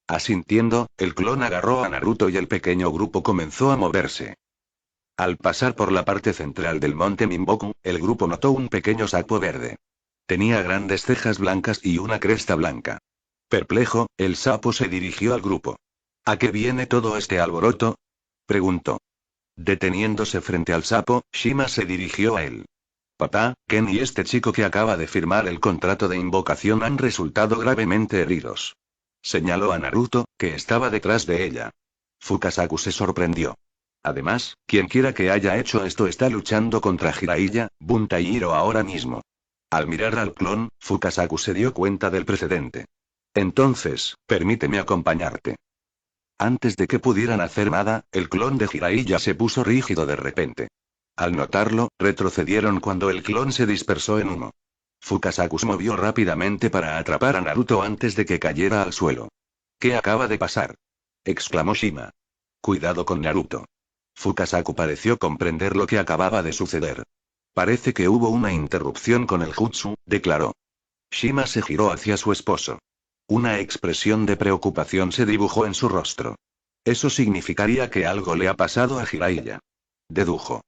Asintiendo, el clon agarró a Naruto y el pequeño grupo comenzó a moverse. Al pasar por la parte central del monte Mimboku, el grupo notó un pequeño sapo verde. Tenía grandes cejas blancas y una cresta blanca. Perplejo, el sapo se dirigió al grupo. ¿A qué viene todo este alboroto? Preguntó. Deteniéndose frente al sapo, Shima se dirigió a él. Papá, Ken y este chico que acaba de firmar el contrato de invocación han resultado gravemente heridos. Señaló a Naruto, que estaba detrás de ella. Fukasaku se sorprendió. Además, quienquiera que haya hecho esto está luchando contra Jiraiya, Buntaihiro ahora mismo. Al mirar al clon, Fukasaku se dio cuenta del precedente. Entonces, permíteme acompañarte. Antes de que pudieran hacer nada, el clon de Jiraiya se puso rígido de repente. Al notarlo, retrocedieron cuando el clon se dispersó en humo. Fukasaku se movió rápidamente para atrapar a Naruto antes de que cayera al suelo. ¿Qué acaba de pasar? Exclamó Shima. Cuidado con Naruto. Fukasaku pareció comprender lo que acababa de suceder. Parece que hubo una interrupción con el jutsu, declaró. Shima se giró hacia su esposo. Una expresión de preocupación se dibujó en su rostro. Eso significaría que algo le ha pasado a Jiraiya. Dedujo.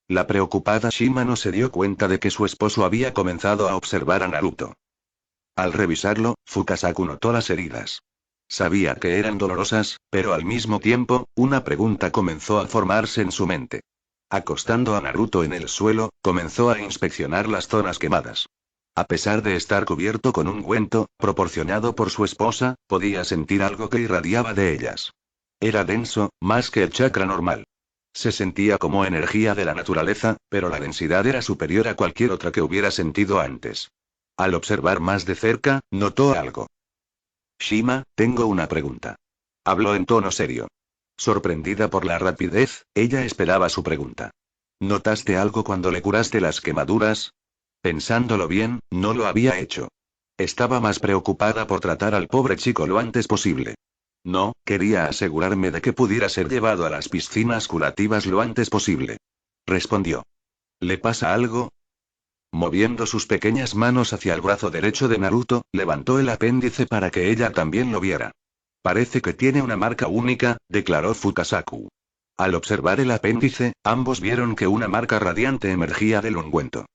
La preocupada Shima no se dio cuenta de que su esposo había comenzado a observar a Naruto. Al revisarlo, Fukasaku notó las heridas. Sabía que eran dolorosas, pero al mismo tiempo, una pregunta comenzó a formarse en su mente. Acostando a Naruto en el suelo, comenzó a inspeccionar las zonas quemadas. A pesar de estar cubierto con un ungüento, proporcionado por su esposa, podía sentir algo que irradiaba de ellas. Era denso, más que el chakra normal. Se sentía como energía de la naturaleza, pero la densidad era superior a cualquier otra que hubiera sentido antes. Al observar más de cerca, notó algo. Shima, tengo una pregunta. Habló en tono serio. Sorprendida por la rapidez, ella esperaba su pregunta. ¿Notaste algo cuando le curaste las quemaduras? Pensándolo bien, no lo había hecho. Estaba más preocupada por tratar al pobre chico lo antes posible. No, quería asegurarme de que pudiera ser llevado a las piscinas curativas lo antes posible. Respondió. ¿Le pasa algo? Moviendo sus pequeñas manos hacia el brazo derecho de Naruto, levantó el apéndice para que ella también lo viera. Parece que tiene una marca única, declaró Fukasaku. Al observar el apéndice, ambos vieron que una marca radiante emergía del ungüento.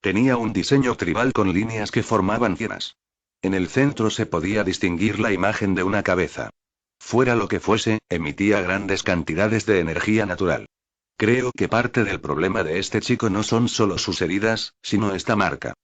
Tenía un diseño tribal con líneas que formaban hienas. En el centro se podía distinguir la imagen de una cabeza. Fuera lo que fuese, emitía grandes cantidades de energía natural. Creo que parte del problema de este chico no son solo sus heridas, sino esta marca.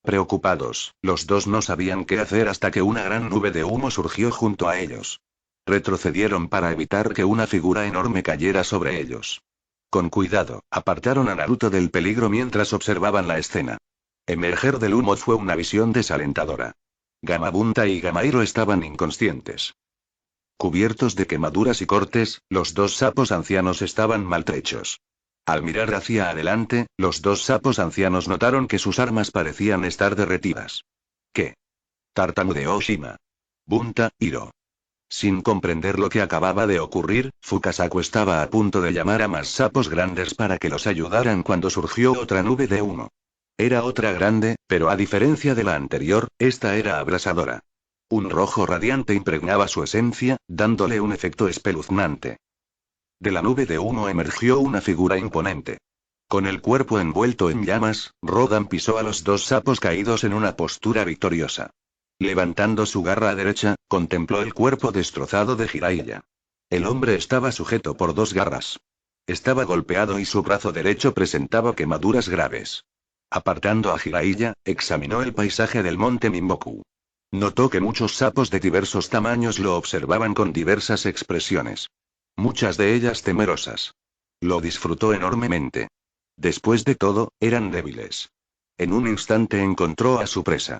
Preocupados, los dos no sabían qué hacer hasta que una gran nube de humo surgió junto a ellos. Retrocedieron para evitar que una figura enorme cayera sobre ellos. Con cuidado, apartaron a Naruto del peligro mientras observaban la escena. Emerger del humo fue una visión desalentadora. Gamabunta y Gamairu estaban inconscientes. Cubiertos de quemaduras y cortes, los dos sapos ancianos estaban maltrechos. Al mirar hacia adelante, los dos sapos ancianos notaron que sus armas parecían estar derretidas. ¿Qué? Tartamudeó Shima. Bunta, Hiro. Sin comprender lo que acababa de ocurrir, Fukasaku estaba a punto de llamar a más sapos grandes para que los ayudaran cuando surgió otra nube de humo. Era otra grande, pero a diferencia de la anterior, esta era abrasadora. Un rojo radiante impregnaba su esencia, dándole un efecto espeluznante. De la nube de humo emergió una figura imponente. Con el cuerpo envuelto en llamas, Rodan pisó a los dos sapos caídos en una postura victoriosa. Levantando su garra derecha, contempló el cuerpo destrozado de Jiraiya. El hombre estaba sujeto por dos garras. Estaba golpeado y su brazo derecho presentaba quemaduras graves. Apartando a Jiraiya, examinó el paisaje del monte Minboku. Notó que muchos sapos de diversos tamaños lo observaban con diversas expresiones. Muchas de ellas temerosas. Lo disfrutó enormemente. Después de todo, eran débiles. En un instante encontró a su presa.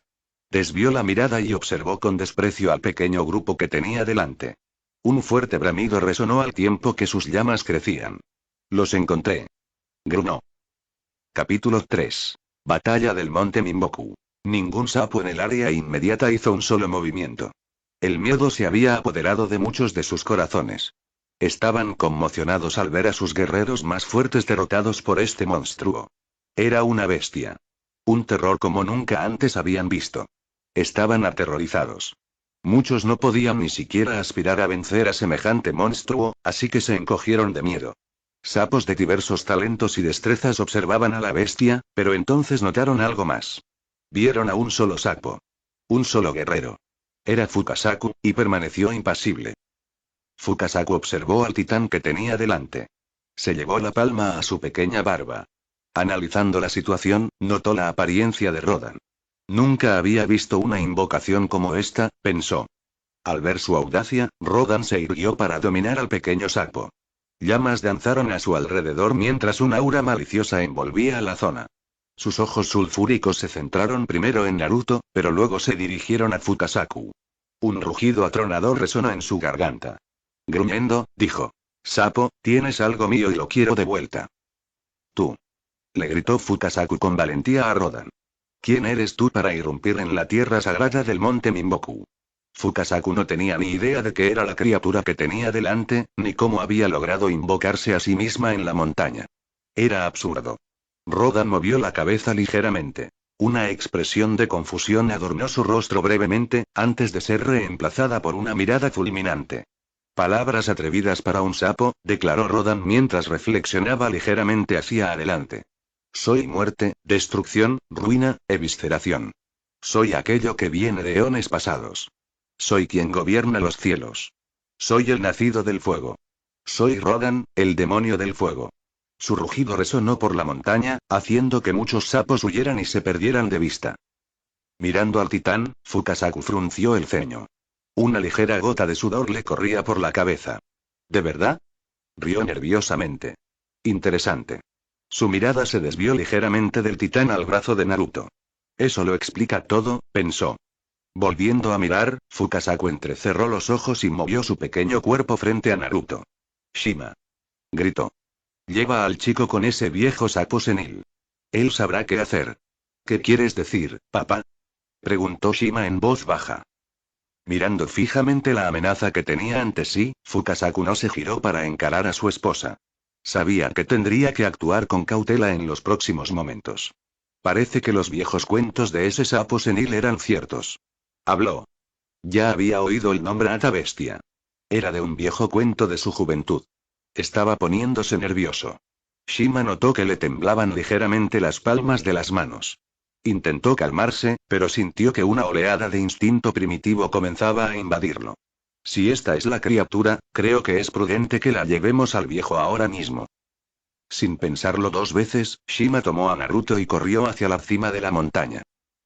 Desvió la mirada y observó con desprecio al pequeño grupo que tenía delante. Un fuerte bramido resonó al tiempo que sus llamas crecían. Los encontré. Grunó. Capítulo 3. Batalla del monte Minboku. Ningún sapo en el área inmediata hizo un solo movimiento. El miedo se había apoderado de muchos de sus corazones. Estaban conmocionados al ver a sus guerreros más fuertes derrotados por este monstruo. Era una bestia. Un terror como nunca antes habían visto. Estaban aterrorizados. Muchos no podían ni siquiera aspirar a vencer a semejante monstruo, así que se encogieron de miedo. Sapos de diversos talentos y destrezas observaban a la bestia, pero entonces notaron algo más. Vieron a un solo sapo. Un solo guerrero. Era Fukasaku, y permaneció impasible. Fukasaku observó al titán que tenía delante. Se llevó la palma a su pequeña barba. Analizando la situación, notó la apariencia de Rodan. Nunca había visto una invocación como esta, pensó. Al ver su audacia, Rodan se irguió para dominar al pequeño sapo. Llamas danzaron a su alrededor mientras una aura maliciosa envolvía a la zona. Sus ojos sulfúricos se centraron primero en Naruto, pero luego se dirigieron a Fukasaku. Un rugido atronador resonó en su garganta. Gruñendo, dijo: «Sapo, tienes algo mío y lo quiero de vuelta». «Tú», le gritó Fukasaku con valentía a Rodan. «¿Quién eres tú para irrumpir en la tierra sagrada del monte Minboku?» Fukasaku no tenía ni idea de qué era la criatura que tenía delante, ni cómo había logrado invocarse a sí misma en la montaña. Era absurdo. Rodan movió la cabeza ligeramente. Una expresión de confusión adornó su rostro brevemente, antes de ser reemplazada por una mirada fulminante. «Palabras atrevidas para un sapo», declaró Rodan mientras reflexionaba ligeramente hacia adelante. «Soy muerte, destrucción, ruina, evisceración. Soy aquello que viene de eones pasados. Soy quien gobierna los cielos. Soy el nacido del fuego. Soy Rodan, el demonio del fuego». Su rugido resonó por la montaña, haciendo que muchos sapos huyeran y se perdieran de vista. Mirando al titán, Fukasaku frunció el ceño. Una ligera gota de sudor le corría por la cabeza. ¿De verdad? Rió nerviosamente. Interesante. Su mirada se desvió ligeramente del titán al brazo de Naruto. Eso lo explica todo, pensó. Volviendo a mirar, Fukasaku entrecerró los ojos y movió su pequeño cuerpo frente a Naruto. «Shima», gritó. «Lleva al chico con ese viejo sapo senil. Él sabrá qué hacer». «¿Qué quieres decir, papá?», preguntó Shima en voz baja. Mirando fijamente la amenaza que tenía ante sí, Fukasaku no se giró para encarar a su esposa. Sabía que tendría que actuar con cautela en los próximos momentos. Parece que los viejos cuentos de ese sapo senil eran ciertos. Habló. Ya había oído el nombre Ata Bestia. Era de un viejo cuento de su juventud. Estaba poniéndose nervioso. Shima notó que le temblaban ligeramente las palmas de las manos. Intentó calmarse, pero sintió que una oleada de instinto primitivo comenzaba a invadirlo. Si esta es la criatura, creo que es prudente que la llevemos al viejo ahora mismo. Sin pensarlo dos veces, Shima tomó a Naruto y corrió hacia la cima de la montaña.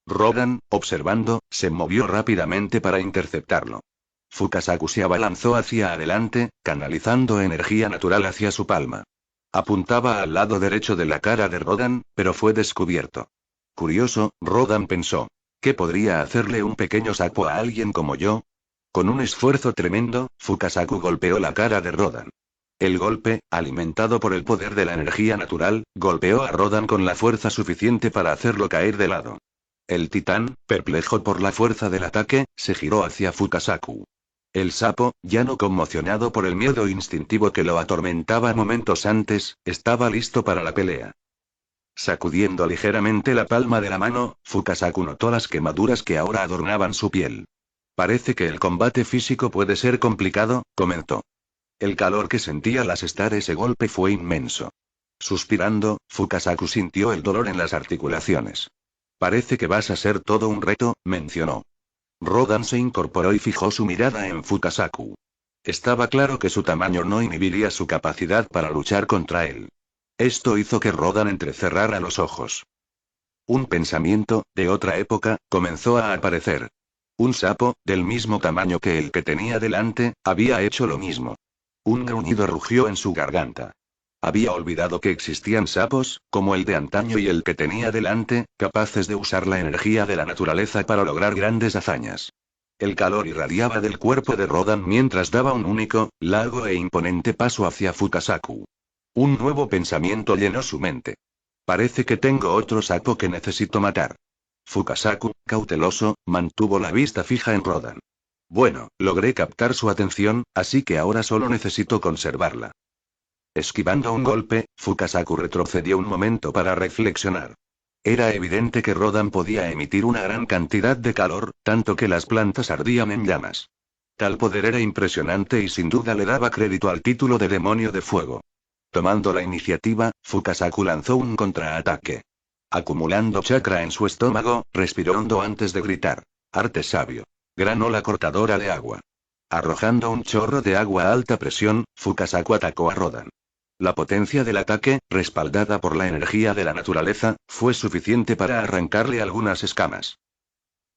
Rodan, observando, se movió rápidamente para interceptarlo. Fukasaku se abalanzó hacia adelante, canalizando energía natural hacia su palma. Apuntaba al lado derecho de la cara de Rodan, pero fue descubierto. Curioso, Rodan pensó. ¿Qué podría hacerle un pequeño sapo a alguien como yo? Con un esfuerzo tremendo, Fukasaku golpeó la cara de Rodan. El golpe, alimentado por el poder de la energía natural, golpeó a Rodan con la fuerza suficiente para hacerlo caer de lado. El titán, perplejo por la fuerza del ataque, se giró hacia Fukasaku. El sapo, ya no conmocionado por el miedo instintivo que lo atormentaba momentos antes, estaba listo para la pelea. Sacudiendo ligeramente la palma de la mano, Fukasaku notó las quemaduras que ahora adornaban su piel. Parece que el combate físico puede ser complicado, comentó. El calor que sentía al asestar ese golpe fue inmenso. Suspirando, Fukasaku sintió el dolor en las articulaciones. Parece que vas a ser todo un reto, mencionó. Rodan se incorporó y fijó su mirada en Fukasaku. Estaba claro que su tamaño no inhibiría su capacidad para luchar contra él. Esto hizo que Rodan entrecerrara los ojos. Un pensamiento, de otra época, comenzó a aparecer. Un sapo, del mismo tamaño que el que tenía delante, había hecho lo mismo. Un gruñido rugió en su garganta. Había olvidado que existían sapos, como el de antaño y el que tenía delante, capaces de usar la energía de la naturaleza para lograr grandes hazañas. El calor irradiaba del cuerpo de Rodan mientras daba un único, largo e imponente paso hacia Fukasaku. Un nuevo pensamiento llenó su mente. Parece que tengo otro sapo que necesito matar. Fukasaku, cauteloso, mantuvo la vista fija en Rodan. Bueno, logré captar su atención, así que ahora solo necesito conservarla. Esquivando un golpe, Fukasaku retrocedió un momento para reflexionar. Era evidente que Rodan podía emitir una gran cantidad de calor, tanto que las plantas ardían en llamas. Tal poder era impresionante y sin duda le daba crédito al título de demonio de fuego. Tomando la iniciativa, Fukasaku lanzó un contraataque. Acumulando chakra en su estómago, respiró hondo antes de gritar. Arte sabio. Gran ola cortadora de agua. Arrojando un chorro de agua a alta presión, Fukasaku atacó a Rodan. La potencia del ataque, respaldada por la energía de la naturaleza, fue suficiente para arrancarle algunas escamas.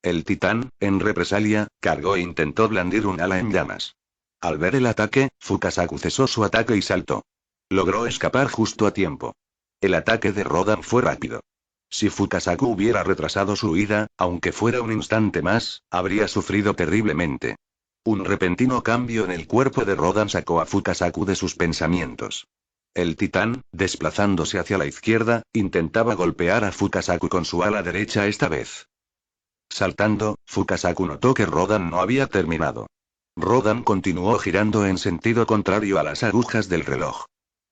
El titán, en represalia, cargó e intentó blandir un ala en llamas. Al ver el ataque, Fukasaku cesó su ataque y saltó. Logró escapar justo a tiempo. El ataque de Rodan fue rápido. Si Fukasaku hubiera retrasado su huida, aunque fuera un instante más, habría sufrido terriblemente. Un repentino cambio en el cuerpo de Rodan sacó a Fukasaku de sus pensamientos. El titán, desplazándose hacia la izquierda, intentaba golpear a Fukasaku con su ala derecha esta vez. Saltando, Fukasaku notó que Rodan no había terminado. Rodan continuó girando en sentido contrario a las agujas del reloj.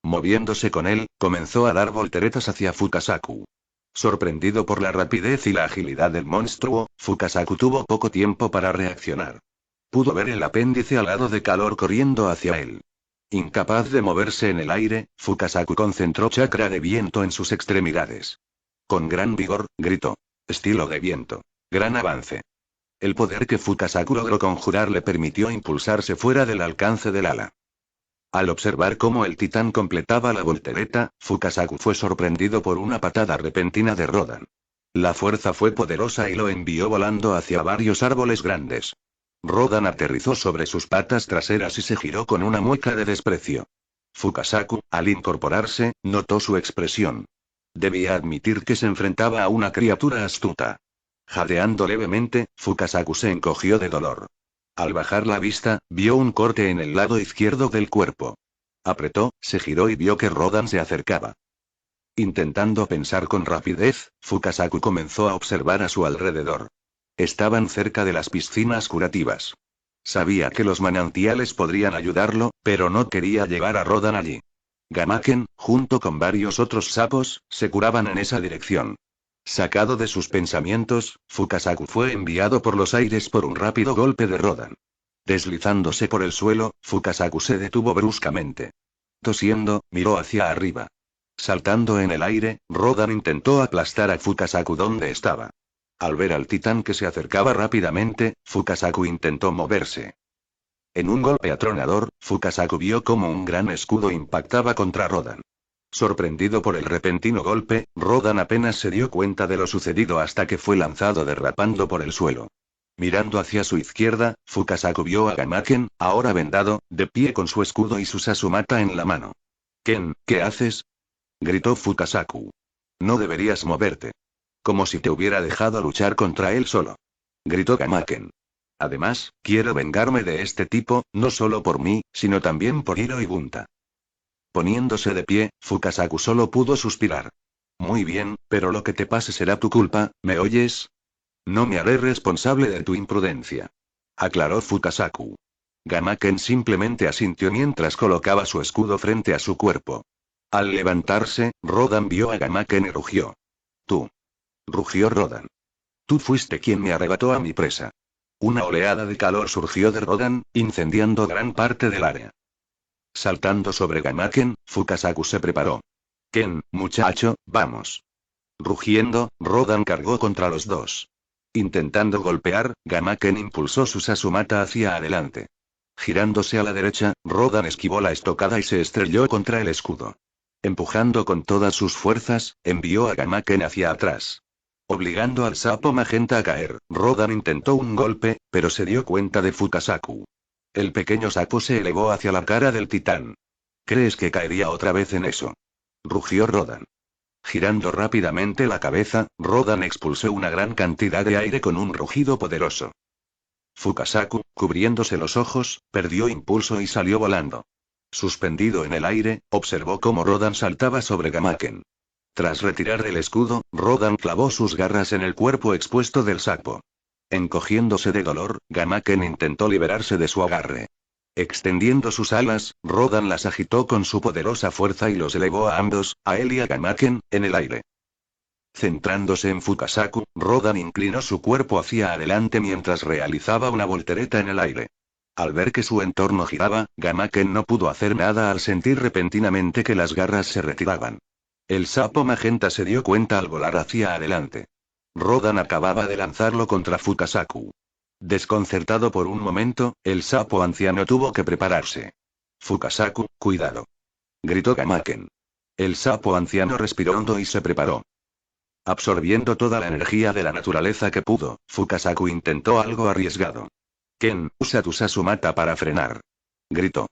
Moviéndose con él, comenzó a dar volteretas hacia Fukasaku. Sorprendido por la rapidez y la agilidad del monstruo, Fukasaku tuvo poco tiempo para reaccionar. Pudo ver el apéndice alado de calor corriendo hacia él. Incapaz de moverse en el aire, Fukasaku concentró chakra de viento en sus extremidades. Con gran vigor, gritó. Estilo de viento. Gran avance. El poder que Fukasaku logró conjurar le permitió impulsarse fuera del alcance del ala. Al observar cómo el titán completaba la voltereta, Fukasaku fue sorprendido por una patada repentina de Rodan. La fuerza fue poderosa y lo envió volando hacia varios árboles grandes. Rodan aterrizó sobre sus patas traseras y se giró con una mueca de desprecio. Fukasaku, al incorporarse, notó su expresión. Debía admitir que se enfrentaba a una criatura astuta. Jadeando levemente, Fukasaku se encogió de dolor. Al bajar la vista, vio un corte en el lado izquierdo del cuerpo. Apretó, se giró y vio que Rodan se acercaba. Intentando pensar con rapidez, Fukasaku comenzó a observar a su alrededor. Estaban cerca de las piscinas curativas. Sabía que los manantiales podrían ayudarlo, pero no quería llevar a Rodan allí. Gamaken, junto con varios otros sapos, se curaban en esa dirección. Sacado de sus pensamientos, Fukasaku fue enviado por los aires por un rápido golpe de Rodan. Deslizándose por el suelo, Fukasaku se detuvo bruscamente. Tosiendo, miró hacia arriba. Saltando en el aire, Rodan intentó aplastar a Fukasaku donde estaba. Al ver al titán que se acercaba rápidamente, Fukasaku intentó moverse. En un golpe atronador, Fukasaku vio como un gran escudo impactaba contra Rodan. Sorprendido por el repentino golpe, Rodan apenas se dio cuenta de lo sucedido hasta que fue lanzado derrapando por el suelo. Mirando hacia su izquierda, Fukasaku vio a Gamaken, ahora vendado, de pie con su escudo y su Sasumata en la mano. «Ken, ¿qué haces?», gritó Fukasaku. «No deberías moverte. Como si te hubiera dejado luchar contra él solo», gritó Gamaken. «Además, quiero vengarme de este tipo, no solo por mí, sino también por Hiro y Bunta». Poniéndose de pie, Fukasaku solo pudo suspirar. «Muy bien, pero lo que te pase será tu culpa, ¿me oyes? No me haré responsable de tu imprudencia», aclaró Fukasaku. Gamaken simplemente asintió mientras colocaba su escudo frente a su cuerpo. Al levantarse, Rodan vio a Gamaken y rugió. «Tú», rugió Rodan. «Tú fuiste quien me arrebató a mi presa». Una oleada de calor surgió de Rodan, incendiando gran parte del área. Saltando sobre Gamaken, Fukasaku se preparó. «Ken, muchacho, vamos». Rugiendo, Rodan cargó contra los dos. Intentando golpear, Gamaken impulsó su Sasumata hacia adelante. Girándose a la derecha, Rodan esquivó la estocada y se estrelló contra el escudo. Empujando con todas sus fuerzas, envió a Gamaken hacia atrás. Obligando al sapo magenta a caer, Rodan intentó un golpe, pero se dio cuenta de Fukasaku. El pequeño sapo se elevó hacia la cara del titán. «¿Crees que caería otra vez en eso?», rugió Rodan. Girando rápidamente la cabeza, Rodan expulsó una gran cantidad de aire con un rugido poderoso. Fukasaku, cubriéndose los ojos, perdió impulso y salió volando. Suspendido en el aire, observó cómo Rodan saltaba sobre Gamaken. Tras retirar el escudo, Rodan clavó sus garras en el cuerpo expuesto del sapo. Encogiéndose de dolor, Gamaken intentó liberarse de su agarre. Extendiendo sus alas, Rodan las agitó con su poderosa fuerza y los elevó a ambos, a él y a Gamaken, en el aire. Centrándose en Fukasaku, Rodan inclinó su cuerpo hacia adelante mientras realizaba una voltereta en el aire. Al ver que su entorno giraba, Gamaken no pudo hacer nada al sentir repentinamente que las garras se retiraban. El sapo magenta se dio cuenta al volar hacia adelante. Rodan acababa de lanzarlo contra Fukasaku. Desconcertado por un momento, el sapo anciano tuvo que prepararse. «Fukasaku, cuidado», gritó Gamaken. El sapo anciano respiró hondo y se preparó. Absorbiendo toda la energía de la naturaleza que pudo, Fukasaku intentó algo arriesgado. «Ken, usa tu Sasumata para frenar», gritó.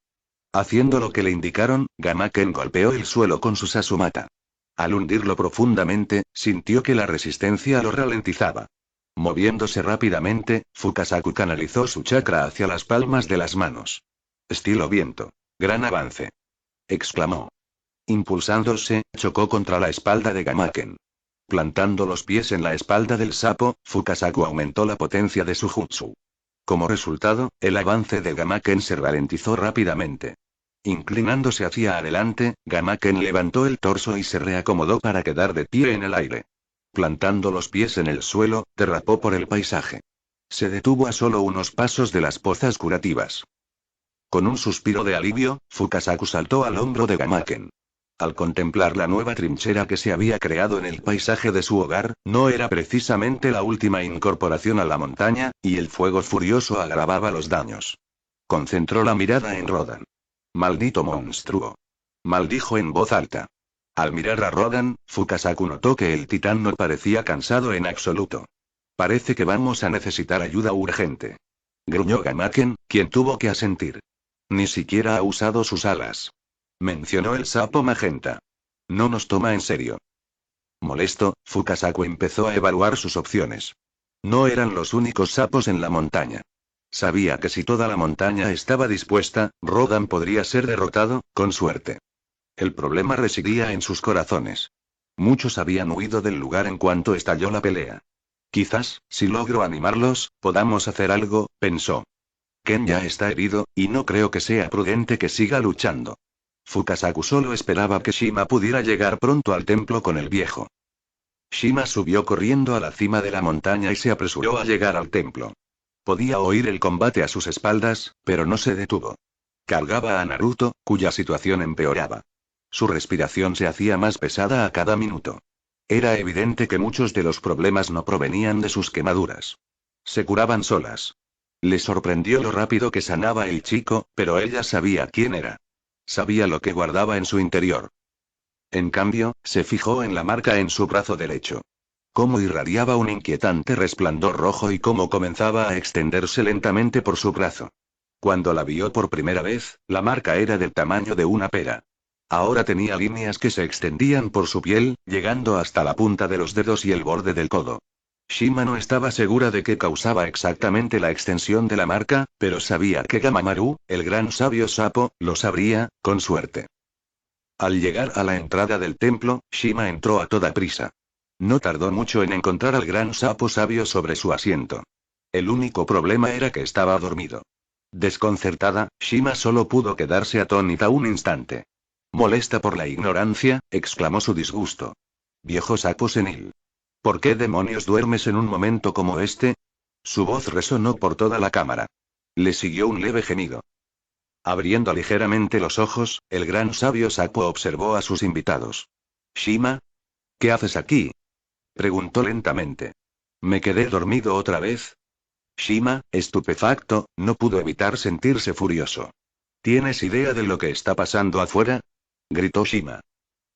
Haciendo lo que le indicaron, Gamaken golpeó el suelo con su Sasumata. Al hundirlo profundamente, sintió que la resistencia lo ralentizaba. Moviéndose rápidamente, Fukasaku canalizó su chakra hacia las palmas de las manos. «Estilo viento. Gran avance», exclamó. Impulsándose, chocó contra la espalda de Gamaken. Plantando los pies en la espalda del sapo, Fukasaku aumentó la potencia de su jutsu. Como resultado, el avance de Gamaken se ralentizó rápidamente. Inclinándose hacia adelante, Gamaken levantó el torso y se reacomodó para quedar de pie en el aire. Plantando los pies en el suelo, derrapó por el paisaje. Se detuvo a solo unos pasos de las pozas curativas. Con un suspiro de alivio, Fukasaku saltó al hombro de Gamaken. Al contemplar la nueva trinchera que se había creado en el paisaje de su hogar, no era precisamente la última incorporación a la montaña, y el fuego furioso agravaba los daños. Concentró la mirada en Rodan. «Maldito monstruo», maldijo en voz alta. Al mirar a Rodan, Fukasaku notó que el titán no parecía cansado en absoluto. «Parece que vamos a necesitar ayuda urgente», gruñó Gamaken, quien tuvo que asentir. «Ni siquiera ha usado sus alas», mencionó el sapo magenta. «No nos toma en serio». Molesto, Fukasaku empezó a evaluar sus opciones. No eran los únicos sapos en la montaña. Sabía que si toda la montaña estaba dispuesta, Rodan podría ser derrotado, con suerte. El problema residía en sus corazones. Muchos habían huido del lugar en cuanto estalló la pelea. «Quizás, si logro animarlos, podamos hacer algo», pensó. «Ken ya está herido, y no creo que sea prudente que siga luchando». Fukasaku solo esperaba que Shima pudiera llegar pronto al templo con el viejo. Shima subió corriendo a la cima de la montaña y se apresuró a llegar al templo. Podía oír el combate a sus espaldas, pero no se detuvo. Cargaba a Naruto, cuya situación empeoraba. Su respiración se hacía más pesada a cada minuto. Era evidente que muchos de los problemas no provenían de sus quemaduras. Se curaban solas. Le sorprendió lo rápido que sanaba el chico, pero ella sabía quién era. Sabía lo que guardaba en su interior. En cambio, se fijó en la marca en su brazo derecho. Cómo irradiaba un inquietante resplandor rojo y cómo comenzaba a extenderse lentamente por su brazo. Cuando la vio por primera vez, la marca era del tamaño de una pera. Ahora tenía líneas que se extendían por su piel, llegando hasta la punta de los dedos y el borde del codo. Shima no estaba segura de qué causaba exactamente la extensión de la marca, pero sabía que Gamamaru, el gran sabio sapo, lo sabría, con suerte. Al llegar a la entrada del templo, Shima entró a toda prisa. No tardó mucho en encontrar al gran sapo sabio sobre su asiento. El único problema era que estaba dormido. Desconcertada, Shima solo pudo quedarse atónita un instante. Molesta por la ignorancia, exclamó su disgusto. Viejo sapo senil. ¿Por qué demonios duermes en un momento como este? Su voz resonó por toda la cámara. Le siguió un leve gemido. Abriendo ligeramente los ojos, el gran sabio sapo observó a sus invitados. Shima, ¿qué haces aquí? Preguntó lentamente. ¿Me quedé dormido otra vez? Shima, estupefacto, no pudo evitar sentirse furioso. ¿Tienes idea de lo que está pasando afuera? Gritó Shima.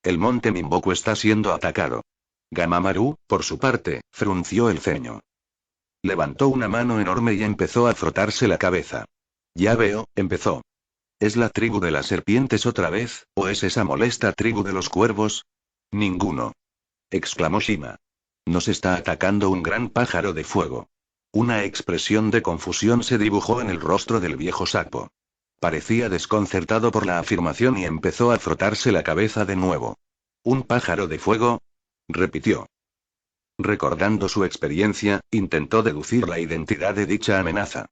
El monte Mimboku está siendo atacado. Gamamaru, por su parte, frunció el ceño. Levantó una mano enorme y empezó a frotarse la cabeza. Ya veo, empezó. ¿Es la tribu de las serpientes otra vez, o es esa molesta tribu de los cuervos? Ninguno. Exclamó Shima. Nos está atacando un gran pájaro de fuego. Una expresión de confusión se dibujó en el rostro del viejo sapo. Parecía desconcertado por la afirmación y empezó a frotarse la cabeza de nuevo. ¿Un pájaro de fuego? Repitió. Recordando su experiencia, intentó deducir la identidad de dicha amenaza.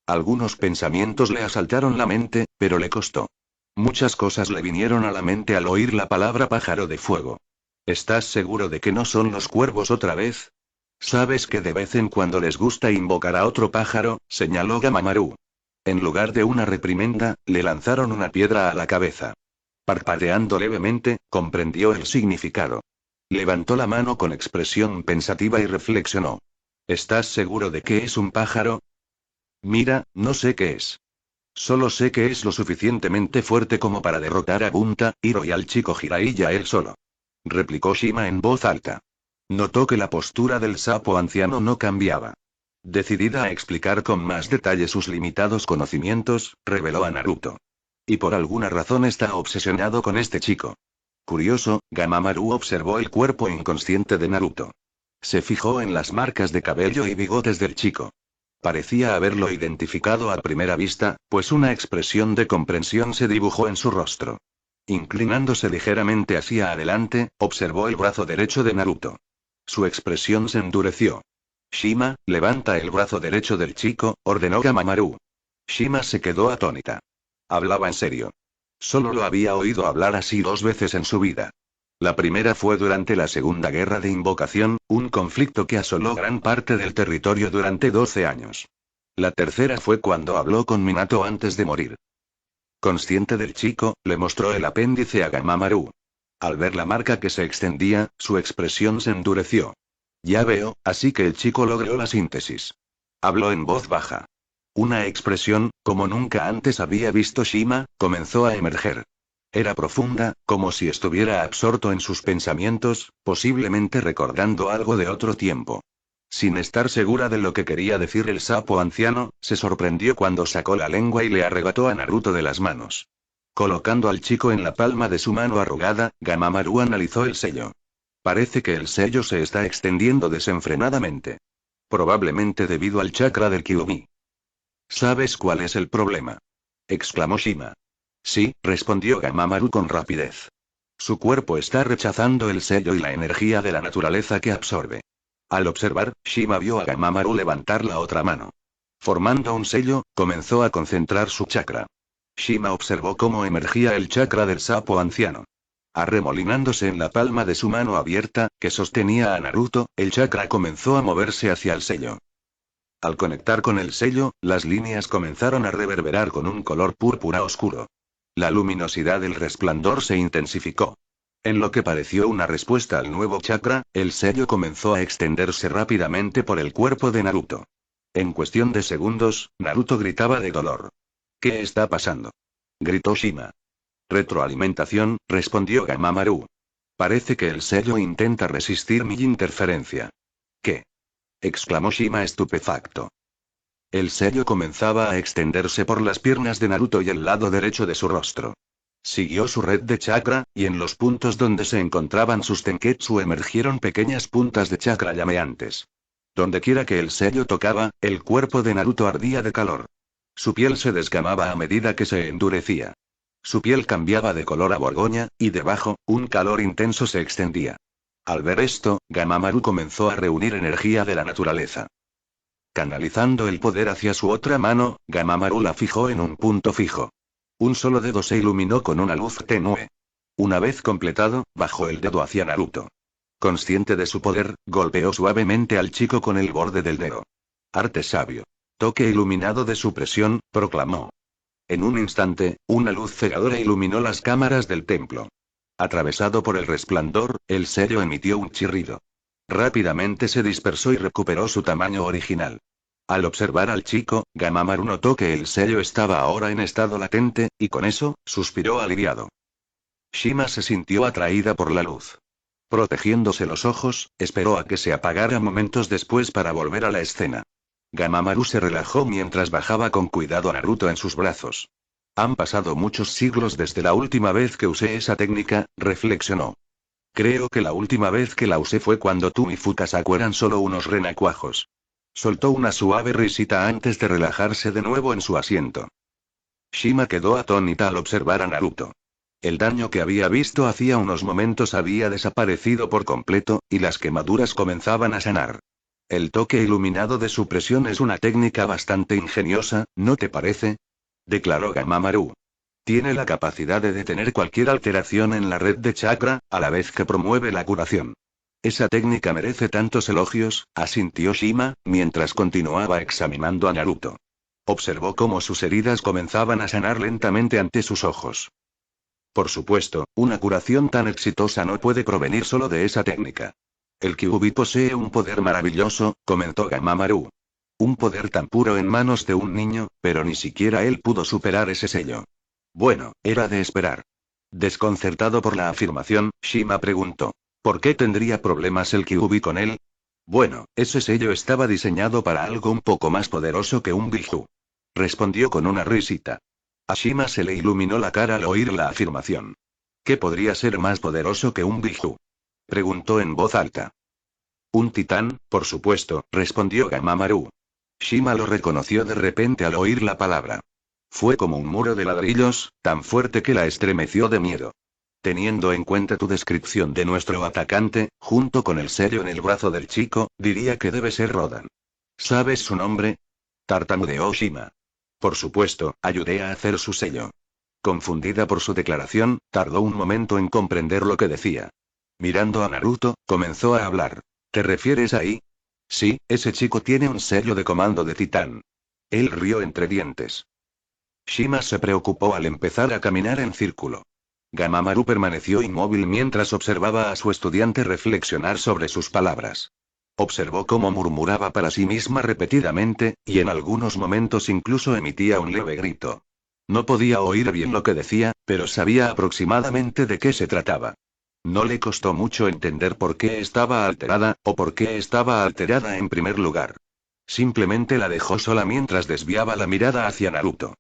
Algunos pensamientos le asaltaron la mente, pero le costó. Muchas cosas le vinieron a la mente al oír la palabra pájaro de fuego. ¿Estás seguro de que no son los cuervos otra vez? ¿Sabes que de vez en cuando les gusta invocar a otro pájaro? Señaló Gamamaru. En lugar de una reprimenda, le lanzaron una piedra a la cabeza. Parpadeando levemente, comprendió el significado. Levantó la mano con expresión pensativa y reflexionó. ¿Estás seguro de que es un pájaro? Mira, no sé qué es. Solo sé que es lo suficientemente fuerte como para derrotar a Bunta, Hiro y al chico Jiraiya él solo. Replicó Shima en voz alta. Notó que la postura del sapo anciano no cambiaba. Decidida a explicar con más detalle sus limitados conocimientos, reveló a Naruto. Y por alguna razón está obsesionado con este chico. Curioso, Gamamaru observó el cuerpo inconsciente de Naruto. Se fijó en las marcas de cabello y bigotes del chico. Parecía haberlo identificado a primera vista, pues una expresión de comprensión se dibujó en su rostro. Inclinándose ligeramente hacia adelante, observó el brazo derecho de Naruto. Su expresión se endureció. Shima, levanta el brazo derecho del chico, ordenó Gamamaru. Shima se quedó atónita. Hablaba en serio. Solo lo había oído hablar así 2 veces en su vida. La primera fue durante la Segunda Guerra de Invocación, un conflicto que asoló gran parte del territorio durante 12 años. La tercera fue cuando habló con Minato antes de morir. Consciente del chico, le mostró el apéndice a Gamamaru. Al ver la marca que se extendía, su expresión se endureció. Ya veo, así que el chico logró la síntesis. Habló en voz baja. Una expresión, como nunca antes había visto Shima, comenzó a emerger. Era profunda, como si estuviera absorto en sus pensamientos, posiblemente recordando algo de otro tiempo. Sin estar segura de lo que quería decir el sapo anciano, se sorprendió cuando sacó la lengua y le arrebató a Naruto de las manos. Colocando al chico en la palma de su mano arrugada, Gamamaru analizó el sello. Parece que el sello se está extendiendo desenfrenadamente. Probablemente debido al chakra del Kyuubi. ¿Sabes cuál es el problema? Exclamó Shima. Sí, respondió Gamamaru con rapidez. Su cuerpo está rechazando el sello y la energía de la naturaleza que absorbe. Al observar, Shima vio a Gamamaru levantar la otra mano. Formando un sello, comenzó a concentrar su chakra. Shima observó cómo emergía el chakra del sapo anciano. Arremolinándose en la palma de su mano abierta, que sostenía a Naruto, el chakra comenzó a moverse hacia el sello. Al conectar con el sello, las líneas comenzaron a reverberar con un color púrpura oscuro. La luminosidad del resplandor se intensificó. En lo que pareció una respuesta al nuevo chakra, el sello comenzó a extenderse rápidamente por el cuerpo de Naruto. En cuestión de segundos, Naruto gritaba de dolor. ¿Qué está pasando?, gritó Shima. Retroalimentación, respondió Gamamaru. Parece que el sello intenta resistir mi interferencia. ¿Qué?, exclamó Shima estupefacto. El sello comenzaba a extenderse por las piernas de Naruto y el lado derecho de su rostro. Siguió su red de chakra, y en los puntos donde se encontraban sus tenketsu emergieron pequeñas puntas de chakra llameantes. Dondequiera que el sello tocaba, el cuerpo de Naruto ardía de calor. Su piel se descamaba a medida que se endurecía. Su piel cambiaba de color a borgoña, y debajo, un calor intenso se extendía. Al ver esto, Gamamaru comenzó a reunir energía de la naturaleza. Canalizando el poder hacia su otra mano, Gamamaru la fijó en un punto fijo. Un solo dedo se iluminó con una luz tenue. Una vez completado, bajó el dedo hacia Naruto. Consciente de su poder, golpeó suavemente al chico con el borde del dedo. Arte sabio. Toque iluminado de su presión, proclamó. En un instante, una luz cegadora iluminó las cámaras del templo. Atravesado por el resplandor, el sello emitió un chirrido. Rápidamente se dispersó y recuperó su tamaño original. Al observar al chico, Gamamaru notó que el sello estaba ahora en estado latente, y con eso, suspiró aliviado. Shima se sintió atraída por la luz. Protegiéndose los ojos, esperó a que se apagara momentos después para volver a la escena. Gamamaru se relajó mientras bajaba con cuidado a Naruto en sus brazos. Han pasado muchos siglos desde la última vez que usé esa técnica, reflexionó. Creo que la última vez que la usé fue cuando tú y Fukasaku eran solo unos renacuajos. Soltó una suave risita antes de relajarse de nuevo en su asiento. Shima quedó atónita al observar a Naruto. El daño que había visto hacía unos momentos había desaparecido por completo, y las quemaduras comenzaban a sanar. El toque iluminado de su presión es una técnica bastante ingeniosa, ¿no te parece?, declaró Gamamaru. Tiene la capacidad de detener cualquier alteración en la red de chakra, a la vez que promueve la curación. Esa técnica merece tantos elogios, asintió Shima, mientras continuaba examinando a Naruto. Observó cómo sus heridas comenzaban a sanar lentamente ante sus ojos. Por supuesto, una curación tan exitosa no puede provenir solo de esa técnica. El Kyuubi posee un poder maravilloso, comentó Gamamaru. Un poder tan puro en manos de un niño, pero ni siquiera él pudo superar ese sello. Bueno, era de esperar. Desconcertado por la afirmación, Shima preguntó. ¿Por qué tendría problemas el Kyuubi con él? Bueno, ese sello estaba diseñado para algo un poco más poderoso que un Biju. Respondió con una risita. A Shima se le iluminó la cara al oír la afirmación. ¿Qué podría ser más poderoso que un Biju?, preguntó en voz alta. Un titán, por supuesto, respondió Gamamaru. Shima lo reconoció de repente al oír la palabra. Fue como un muro de ladrillos, tan fuerte que la estremeció de miedo. Teniendo en cuenta tu descripción de nuestro atacante, junto con el sello en el brazo del chico, diría que debe ser Rodan. ¿Sabes su nombre?, tartamudeó Shima. Por supuesto, ayudé a hacer su sello. Confundida por su declaración, tardó un momento en comprender lo que decía. Mirando a Naruto, comenzó a hablar. ¿Te refieres ahí? Sí, ese chico tiene un sello de comando de titán. Él rió entre dientes. Shima se preocupó al empezar a caminar en círculo. Gamamaru permaneció inmóvil mientras observaba a su estudiante reflexionar sobre sus palabras. Observó cómo murmuraba para sí misma repetidamente, y en algunos momentos incluso emitía un leve grito. No podía oír bien lo que decía, pero sabía aproximadamente de qué se trataba. No le costó mucho entender por qué estaba alterada, o por qué estaba alterada en primer lugar. Simplemente la dejó sola mientras desviaba la mirada hacia Naruto.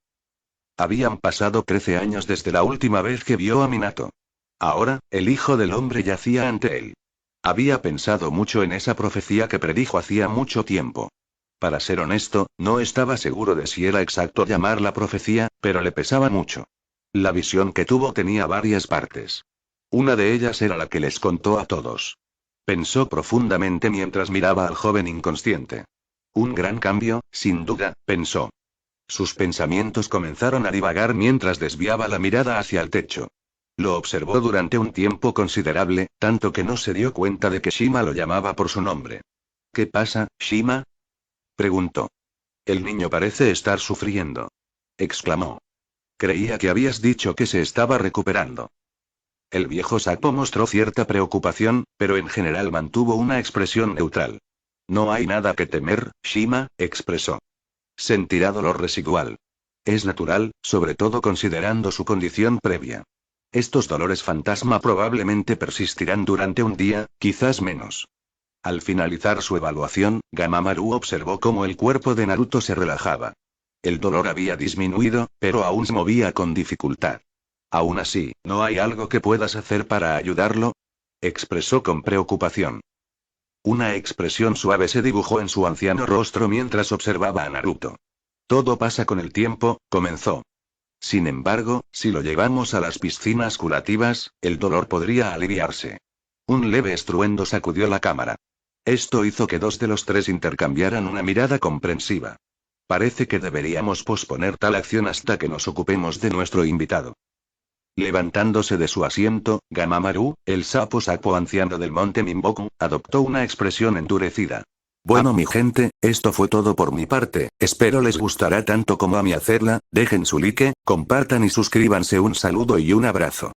Habían pasado 13 años desde la última vez que vio a Minato. Ahora, el hijo del hombre yacía ante él. Había pensado mucho en esa profecía que predijo hacía mucho tiempo. Para ser honesto, no estaba seguro de si era exacto llamarla profecía, pero le pesaba mucho. La visión que tuvo tenía varias partes. Una de ellas era la que les contó a todos. Pensó profundamente mientras miraba al joven inconsciente. Un gran cambio, sin duda, pensó. Sus pensamientos comenzaron a divagar mientras desviaba la mirada hacia el techo. Lo observó durante un tiempo considerable, tanto que no se dio cuenta de que Shima lo llamaba por su nombre. ¿Qué pasa, Shima? Preguntó. El niño parece estar sufriendo. Exclamó. Creía que habías dicho que se estaba recuperando. El viejo sapo mostró cierta preocupación, pero en general mantuvo una expresión neutral. No hay nada que temer, Shima, expresó. Sentirá dolor residual. Es natural, sobre todo considerando su condición previa. Estos dolores fantasma probablemente persistirán durante un día, quizás menos. Al finalizar su evaluación, Gamamaru observó cómo el cuerpo de Naruto se relajaba. El dolor había disminuido, pero aún se movía con dificultad. Aún así, ¿no hay algo que puedas hacer para ayudarlo? Expresó con preocupación. Una expresión suave se dibujó en su anciano rostro mientras observaba a Naruto. Todo pasa con el tiempo, comenzó. Sin embargo, si lo llevamos a las piscinas curativas, el dolor podría aliviarse. Un leve estruendo sacudió la cámara. Esto hizo que dos de los tres intercambiaran una mirada comprensiva. Parece que deberíamos posponer tal acción hasta que nos ocupemos de nuestro invitado. Levantándose de su asiento, Gamamaru, el sapo anciano del monte Mimboku, adoptó una expresión endurecida. Bueno, mi gente, esto fue todo por mi parte, espero les gustará tanto como a mí hacerla, dejen su like, compartan y suscríbanse. Un saludo y un abrazo.